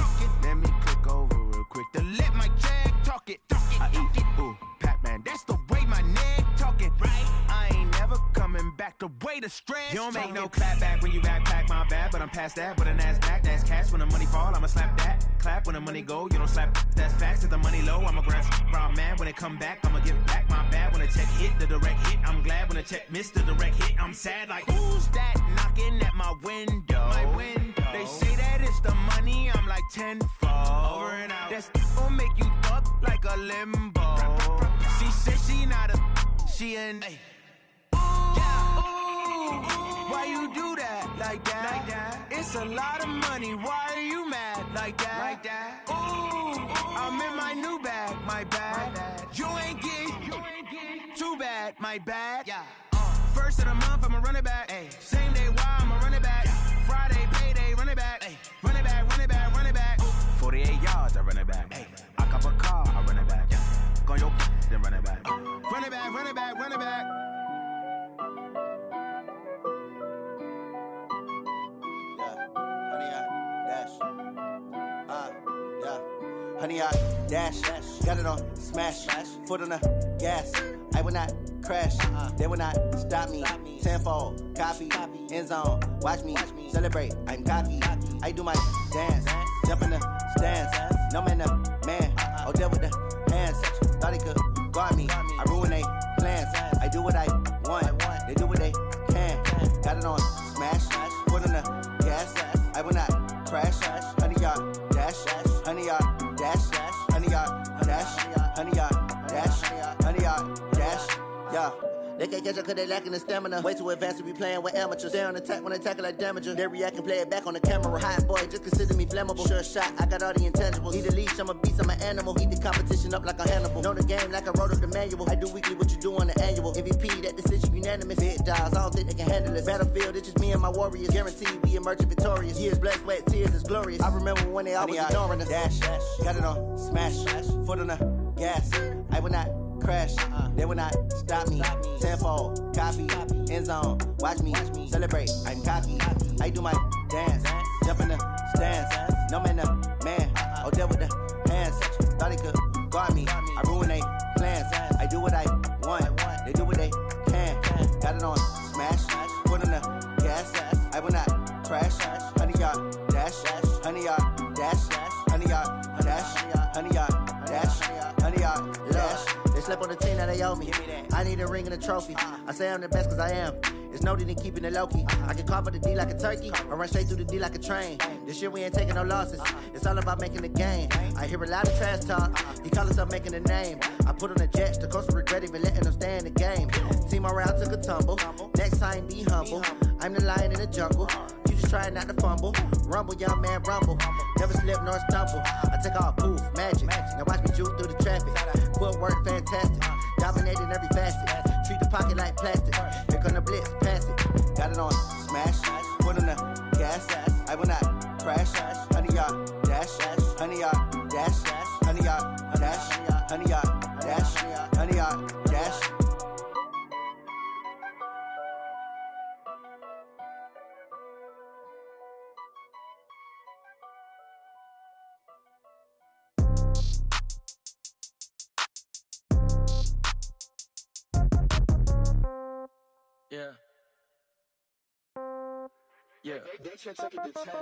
Let me click over real quick to let my Jag talk it. I eat it, ooh, Pac-Man. That's the way my neck talking. Right? I ain't never coming back the way the stress. You don't make no clap back when you backpack, my bad. But I'm past that with a NASDAQ. That's cash when the money fall, I'ma slap that. Clap when the money go, you don't slap. That's facts. If the money low, I'ma grab round man. When it come back, I'ma give back my bad. When the check hit, the direct hit. I'm glad when the check missed the direct hit. I'm sad like, who's that knocking at my window? My window. They say that it's the money, I'm like tenfold. Over and out. That's gon' make you up like a limbo. She said she not a, she an. Why you do that like that? It's a lot of money, why are you mad like that? Ooh, I'm in my new bag, my bad. You ain't get too bad, my bad. First of the month, I'ma run it back. Same day, why I'ma run it back. Friday, payday, run it back. Run it back, run it back, run it back. 48 yards, I run it back. I cop a car, I run it back. Go your then run it back. Run it back, run it back, run it back. Honey, I dash, got it on smash, foot on the gas. I will not crash, they will not stop me. Tenfold, copy, end zone, watch me celebrate. I'm cocky, I do my dance, jump in the stands. No man, the man, oh, deal with the hands. Thought he could guard me, I ruin they plans. I do what I want, they do what they can. Got it on smash, foot on the gas. I will not crash, honey, y'all dash, honey, y'all dash, honey, y'all dash, honey, y'all dash, honey, y'all dash, yeah. They can't catch up cause they lacking the stamina. Way too advanced to be playing with amateurs. Stay on attack when they tackle like damager. They react and play it back on the camera. Hot boy, just consider me flammable. Sure shot, I got all the intangibles. Need a leash, I'm a beast, I'm an animal. Heat the competition up like a Hannibal. Know the game like I wrote up the manual. I do weekly what you do on the annual. MVP, that decision unanimous. Big dials, I don't think they can handle it. Battlefield, it's just me and my warriors. Guaranteed we emerging victorious. Years, blood, sweat, tears, it's glorious. I remember when they always ignoring us. Dash, got it on smash, foot on the gas. I will not crash, they will not stop me. Tenfold, copy, end zone, watch me celebrate. I'm cocky, I do my dance, jump in the stands. No man, the man, oh, deal with the hands. Thought he could guard me, I ruin they plans. I do what I want, they do what they can. Got it on smash, foot on the gas. I will not crash, honey, y'all dash, honey, y'all dash, honey, y'all dash, honey, y'all dash, honey, y'all dash. They slept on the team that they owe me. I need a ring and a trophy. I say I'm the best cause I am. It's no need in keeping it low key. I can call for the D like a turkey, or run straight through the D like a train. This year we ain't taking no losses. It's all about making the game. I hear a lot of trash talk. He call himself making a name. I put on the jets, the coach regret even letting them stay in the game. Team around took a tumble. Next time be humble. I'm the lion in the jungle. You just trying not to fumble. Rumble, young man, rumble. Never slip nor stumble. I take off, poof, magic. Now watch me juke through the traffic. Footwork fantastic. Dominating every facet. Treat the pocket like plastic. Here come the blitz, pass it. Got it on smash. Foot on the gas. I will not crash. Honey, y'all dash. Honey, y'all dash. Honey, y'all dash. Honey, y'all dash. Honey, y'all dash. Yeah. Yeah.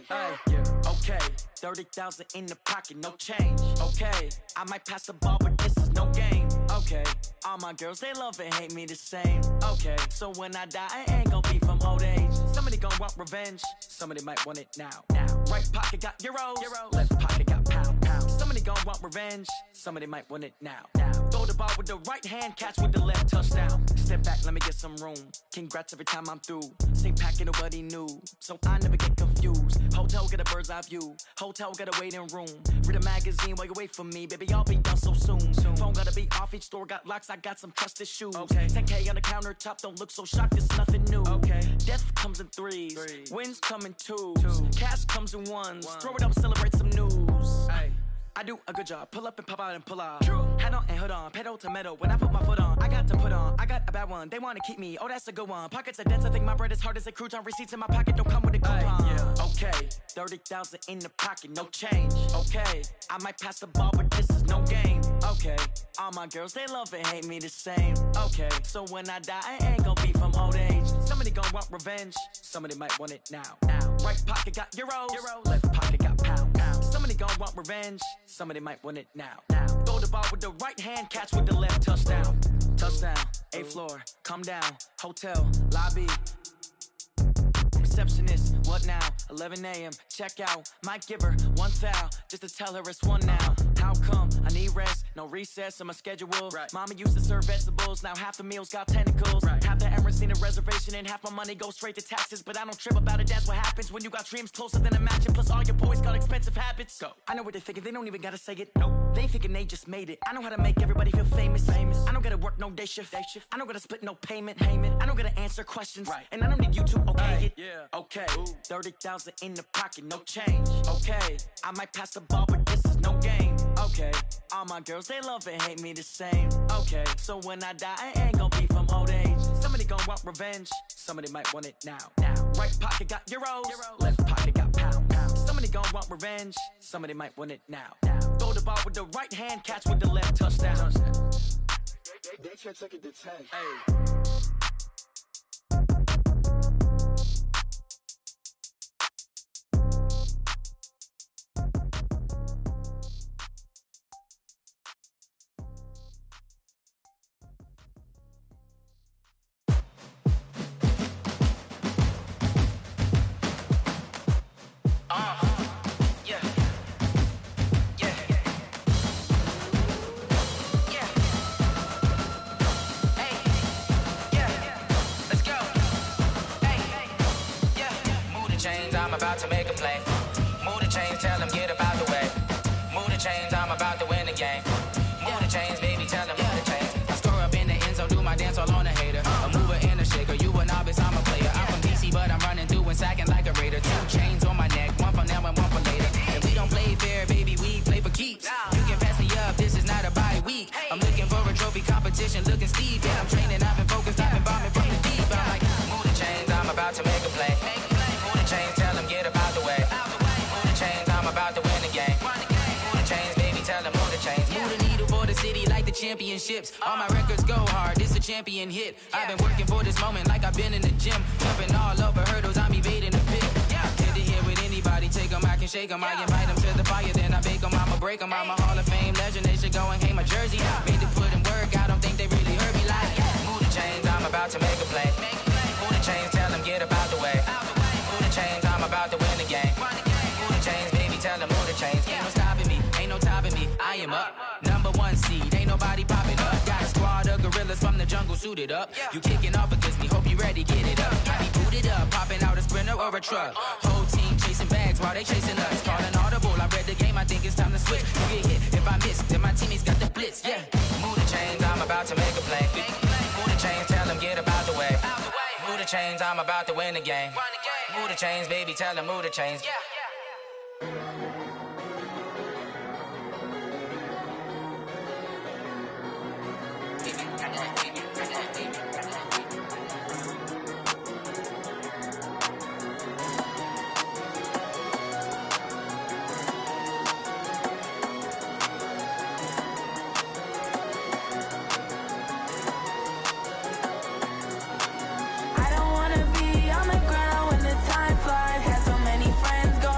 Hey, yeah. Okay. 30,000 in the pocket, no change. Okay. I might pass the ball, but this is no game. Okay. All my girls, they love and hate me the same. Okay. So when I die, I ain't gonna be from old age. Somebody gonna want revenge. Somebody might want it now. Right pocket got euros. Left pocket got pound. Somebody gonna want revenge. Somebody might want it now. Throw the ball with the right hand, catch with the left, touchdown. Step back, let me get some room. Congrats every time I'm through. Same packet, nobody knew. So I never get confused. Hotel get a bird's eye view. Hotel get a waiting room. Read a magazine while you wait for me. Baby, I'll be done so soon. Phone gotta be off. Each store got locks. I got some trusted shoes. Okay. 10K on the countertop. Don't look so shocked. It's nothing new. Okay. Death comes in threes. Wins come in twos. Cash comes in ones. Throw it up, celebrate some news. Hey. I do a good job. Pull up and pop out and pull out. Head on and hood on. Pedal to metal. When I put my foot on, I got to put on. I got a bad one. They want to keep me. Oh, that's a good one. Pockets are dense. I think my bread is hard as a crouton. Receipts in my pocket don't come with a coupon. Yeah. Okay. 30,000 in the pocket. No change. Okay. I might pass the ball, but this is no game. Okay. All my girls, they love and hate me the same. Okay. So when I die, I ain't gonna be from old age. Somebody gonna want revenge. Somebody might want it now. Right pocket got euros. Left pocket got pounds. Somebody gonna want revenge. Somebody might want it now. Throw the ball with the right hand, catch with the left. Touchdown. Touchdown. 8th floor. Come down. Hotel. Lobby. Receptionist. What now? 11 a.m. Check out. Might give her one foul just to tell her it's one now. How come? I need rest. No recess in my schedule. Right. Mama used to serve vegetables. Now half the meals got tentacles. Right. Half the errands need a reservation and half my money goes straight to taxes. But I don't trip about it. That's what happens when you got dreams closer than a match. And plus all your boys got expensive habits. Go. I know what they're thinking. They don't even gotta say it. Nope. They thinking they just made it. I know how to make everybody feel famous. I don't gotta work no day shift. I don't gotta split no payment. I don't gotta answer questions. Right. And I don't need you to okay it. Yeah. Okay. 30,000 in the pocket. No change. Okay. I might pass the ball, but this is no game. Okay. All my girls, they love and hate me the same. Okay. So when I die, I ain't gonna be from old age. Somebody gonna want revenge. Somebody might want it now. Right pocket got euros. Left pocket got pounds. Somebody gonna want revenge. Somebody might want it now. Throw the ball with the right hand, catch with the left. Touchdown. They can't take it to 10. Hey. About to make a play. Move the chains, tell them get up out the way. Move the chains, I'm about to win the game. Move the chains, baby, tell them move the chains. I score up in the end zone, do my dance all on a hater. A mover and a shaker, you a novice, I'm a player. I'm from DC, but I'm running through and sacking like a raider. 2 chains on my neck, one for now and one for later. And we don't play fair, baby, we play for keeps. You can pass me up, this is not a bye week. I'm looking for a trophy competition, looking steep. Yeah, I'm training, I've been focused, I've been bombing from the deep. I'm like, move the chains, I'm about to make a play. Move the chains, tell them get up out the way. Move the chains, I'm about to win the game. Move the chains, baby, tell them move the chains. Move the needle for the city like the championships. All my records go hard, this a champion hit. I've been working for this moment like I've been in the gym. Jumping all over hurdles, I'm evading the pit. Hit it here with anybody, take them, I can shake them. I invite them to the fire, then I bake them, I'ma break them. I'm a Hall of Fame legend, they should go and hang my jersey. Made to put in work, I don't think they really heard me like. Move the chains, I'm about to make a play. Move the chains, tell them get up out the way. Move the chains, I'm about to win the game. Move the chains, baby, tell them move the chains. Ain't no stopping me, ain't no topping me. I am up, #1 seed, ain't nobody popping up. Got a squad of gorillas from the jungle suited up. You kicking off against me, hope you ready, get it up. I be booted up, popping out a sprinter or a truck. Whole team chasing bags while they chasing us. Calling audible, I read the game, I think it's time to switch. You get hit, if I miss, then my teammates got the blitz, yeah. Move the chains, I'm about to make a play. Move the chains, tell them get up out the way. Move the chains, I'm about to win the game. Move the chains, baby, tell them move the chains. I don't wanna be on the ground when the time flies. Had so many friends go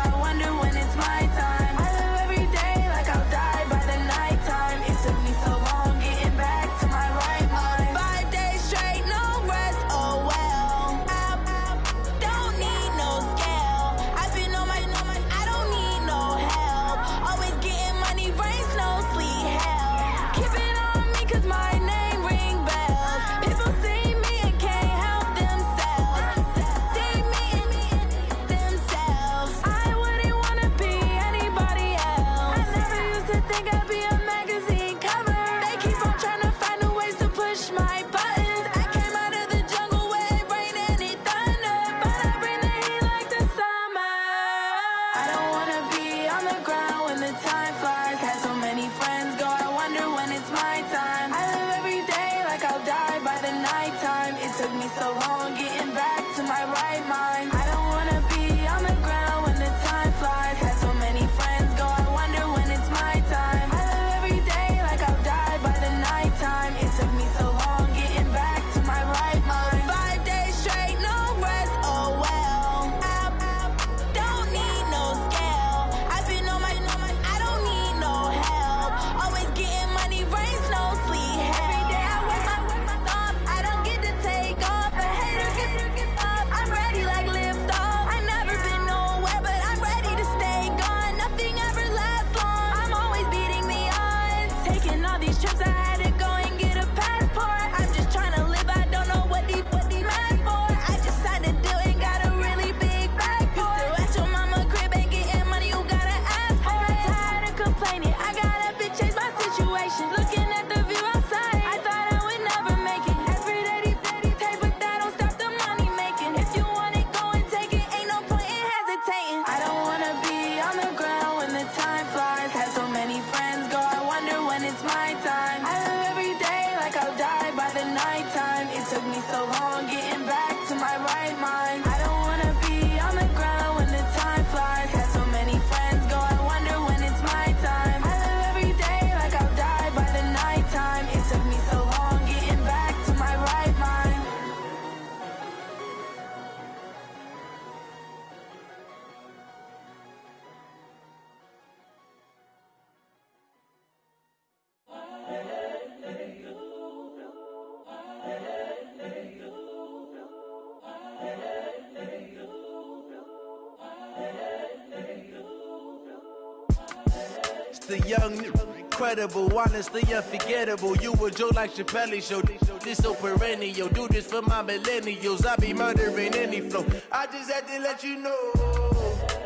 It's the young, incredible, honestly unforgettable. You a Joe like Chappelle show. This so perennial. Do this for my millennials. I be murdering any flow. I just had to let you know.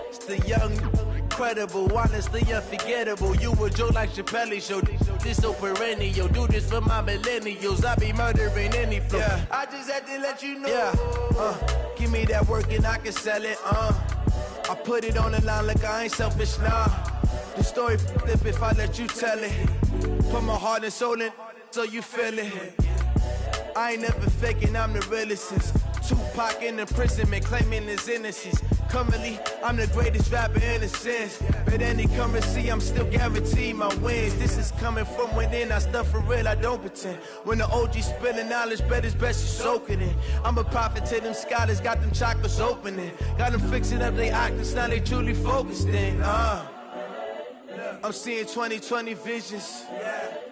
It's the young, incredible, honestly unforgettable. You a Joe like Chappelle show. This so perennial. Do this for my millennials. I be murdering any flow. Yeah. I just had to let you know. Yeah. Give me that work and I can sell it. I put it on the line like I ain't selfish, nah. The story flip if I let you tell it. Put my heart and soul in so you feel it. I ain't never faking, I'm the realest since Tupac in imprisonment, claiming his innocence. Currently, I'm the greatest rapper in a sense. But any currency, I'm still guaranteed my wins. This is coming from within, I stuff for real, I don't pretend. When the OG spilling knowledge, bet it's best you soak it in. I'm a prophet to them scholars, got them chakras opening. Got them fixing up they octaves, now they truly focused in. I'm seeing 2020 visions.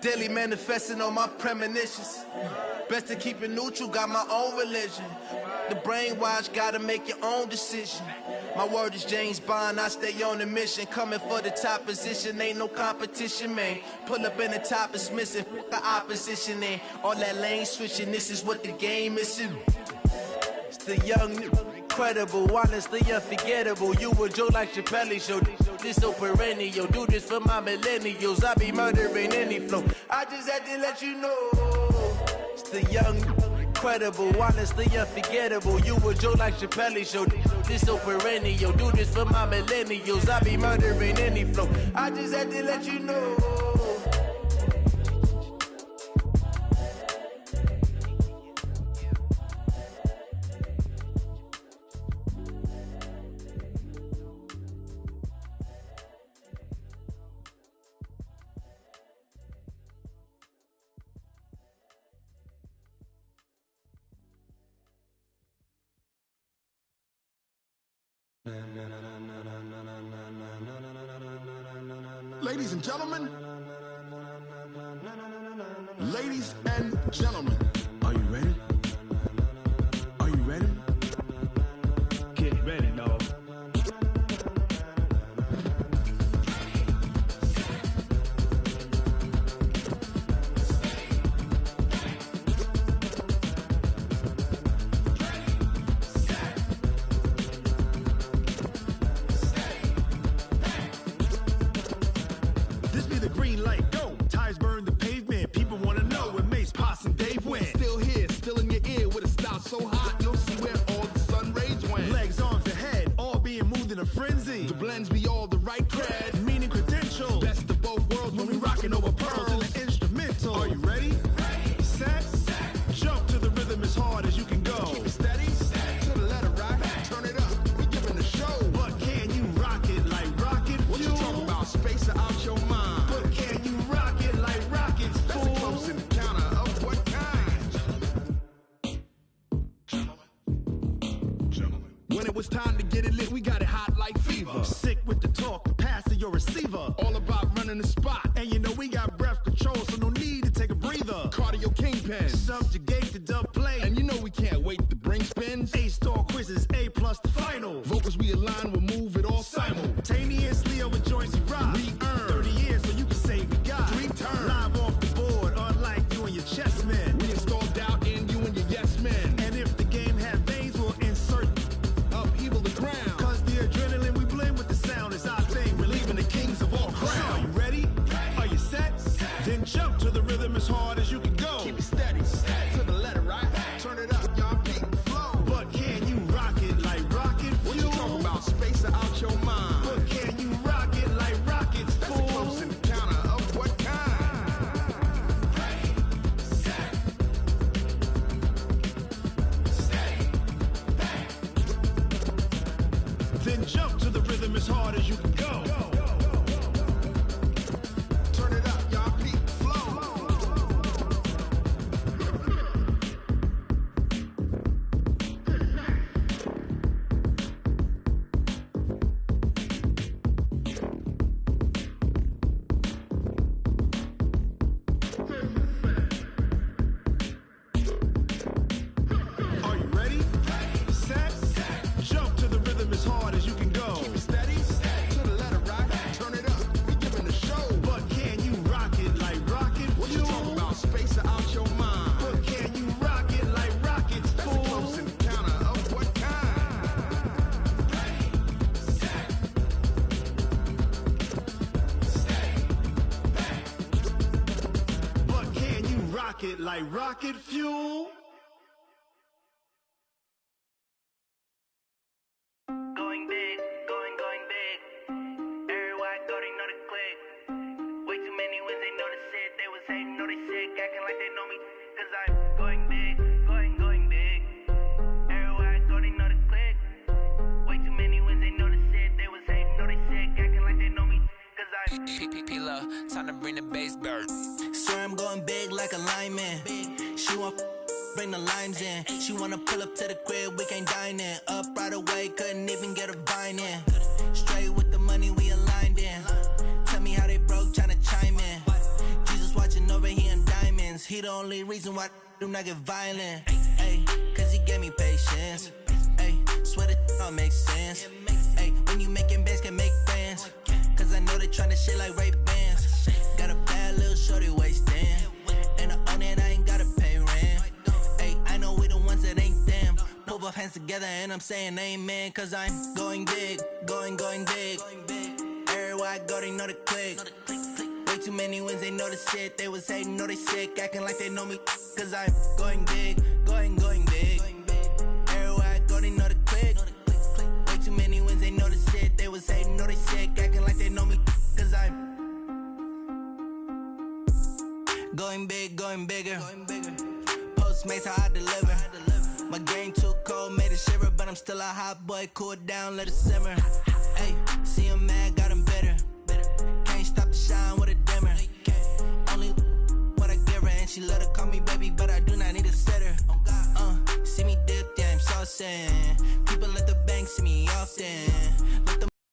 Daily manifesting on my premonitions. Best to keep it neutral, got my own religion. The brainwash, gotta make your own decision. My word is James Bond, I stay on the mission. Coming for the top position, ain't no competition, man. Pull up in the top is missing, the opposition in. All that lane switching, this is what the game is in. It's the young, incredible, honestly unforgettable. You a Joe like Chappelle show. This so perennial. Do this for my millennials. I be murdering any flow. I just had to let you know. It's the young, incredible, honestly unforgettable. You a Joe like Chappelle show. This so perennial. Do this for my millennials. I be murdering any flow. I just had to let you know. Ladies and gentlemen, ladies and gentlemen, are you ready? Are you ready? Get ready, dog. So hot, you'll see where all the sun rays went. Legs, arms, the head, all being moved in a frenzy. The blends be all the right cred, meaning credentials. Best of both worlds when we rocking over pearls in the instrumental. Are you ready? Ready. Set. Jump to the rhythm as hard as you can go. Keep it steady. To the letter right. Turn it up. We giving the show. But can you rock it like rocket fuel? What you talking about? Space out your mind. But can you rock it like rockets? That's a close encounter of what kind? When it was time to get it lit, we got it hot like fever. Sick with the talk, pass to your receiver. All about running the spot. And you know we got breath control, so no need to take a breather. Cardio kingpin, subjugate the dub play. And you know we can't wait to bring spins. A-star quizzes, A+ the final. Vocals we align, we'll move it all simultaneously over joints we rock. We earn 30 years so you can say we got 3 turns. Live off the board, unlike you and your chess men. We install doubt in you and your yes men. And if the game had veins, we'll insert upheaval the ground. Cause the adrenaline we blend with the sound is our thing. Relieving the kings of all crowns. So are you ready? Are you set? Then jump to the rhythm as hard as you can go. Keep it steady. To the letter right. Turn it up, y'all beat the flow. But can you rock it like rocket fuel? What you talking about? Space out your mind. But can you rock it like rockets, fool? That's a close encounter of what kind? Ready, set, steady, back. Then jump to the rhythm as hard as you can go. Turn it up, y'all beat the flow. Are you ready? Set. Jump to the rhythm as hard as you can go. pocket like rocket fuel. Going big, going big. Everywhere I go, they know the click. Way too many wins, they know the shit. They was hating, know they sick, acting like they know me. Cause I'm going big, going big. Everywhere I go, they know the click. Way too many wins, they know the shit. They was hating, know they sick, acting like they know me. Cause I'm P-P-P-Lo, time to bring the bass bird. Swear I'm going big like a lineman. She want bring the limes in. She wanna pull up to the crib, we can't dine in. Up right away, couldn't even get a vine in. Straight with the money we aligned in. Tell me how they broke, tryna chime in. Jesus watching over here in diamonds. He the only reason why I do not get violent. Ay, cause he gave me patience. Ay, swear that all makes sense. Ay, when you making bands, can make friends. Cause I know they tryna shit like Ray-Bans. Got a bad little shorty wasting. And I own it, I ain't gotta pay rent. Ay, I know we the ones that ain't them. Pull both hands together and I'm saying amen. Cause I'm going big, going big. Everywhere I go, they know the click. Way too many wins, they know the shit. They was hating, know they sick, acting like they know me. Cause I'm going big, going big. Everywhere I go, they know the click. Way too many wins, they know the shit. They was hating, know they sick, acting like they know me. Cause I'm going big, going bigger. Postmates, how I deliver. My game too cold, made it shiver, but I'm still a hot boy. Cool it down, let it simmer. Hey, see him mad, got him bitter. Can't stop the shine with a dimmer. Only what I give her, and she let her call me baby, but I do not need a sitter. See me dip, yeah, I'm saucing. People at the bank see me often.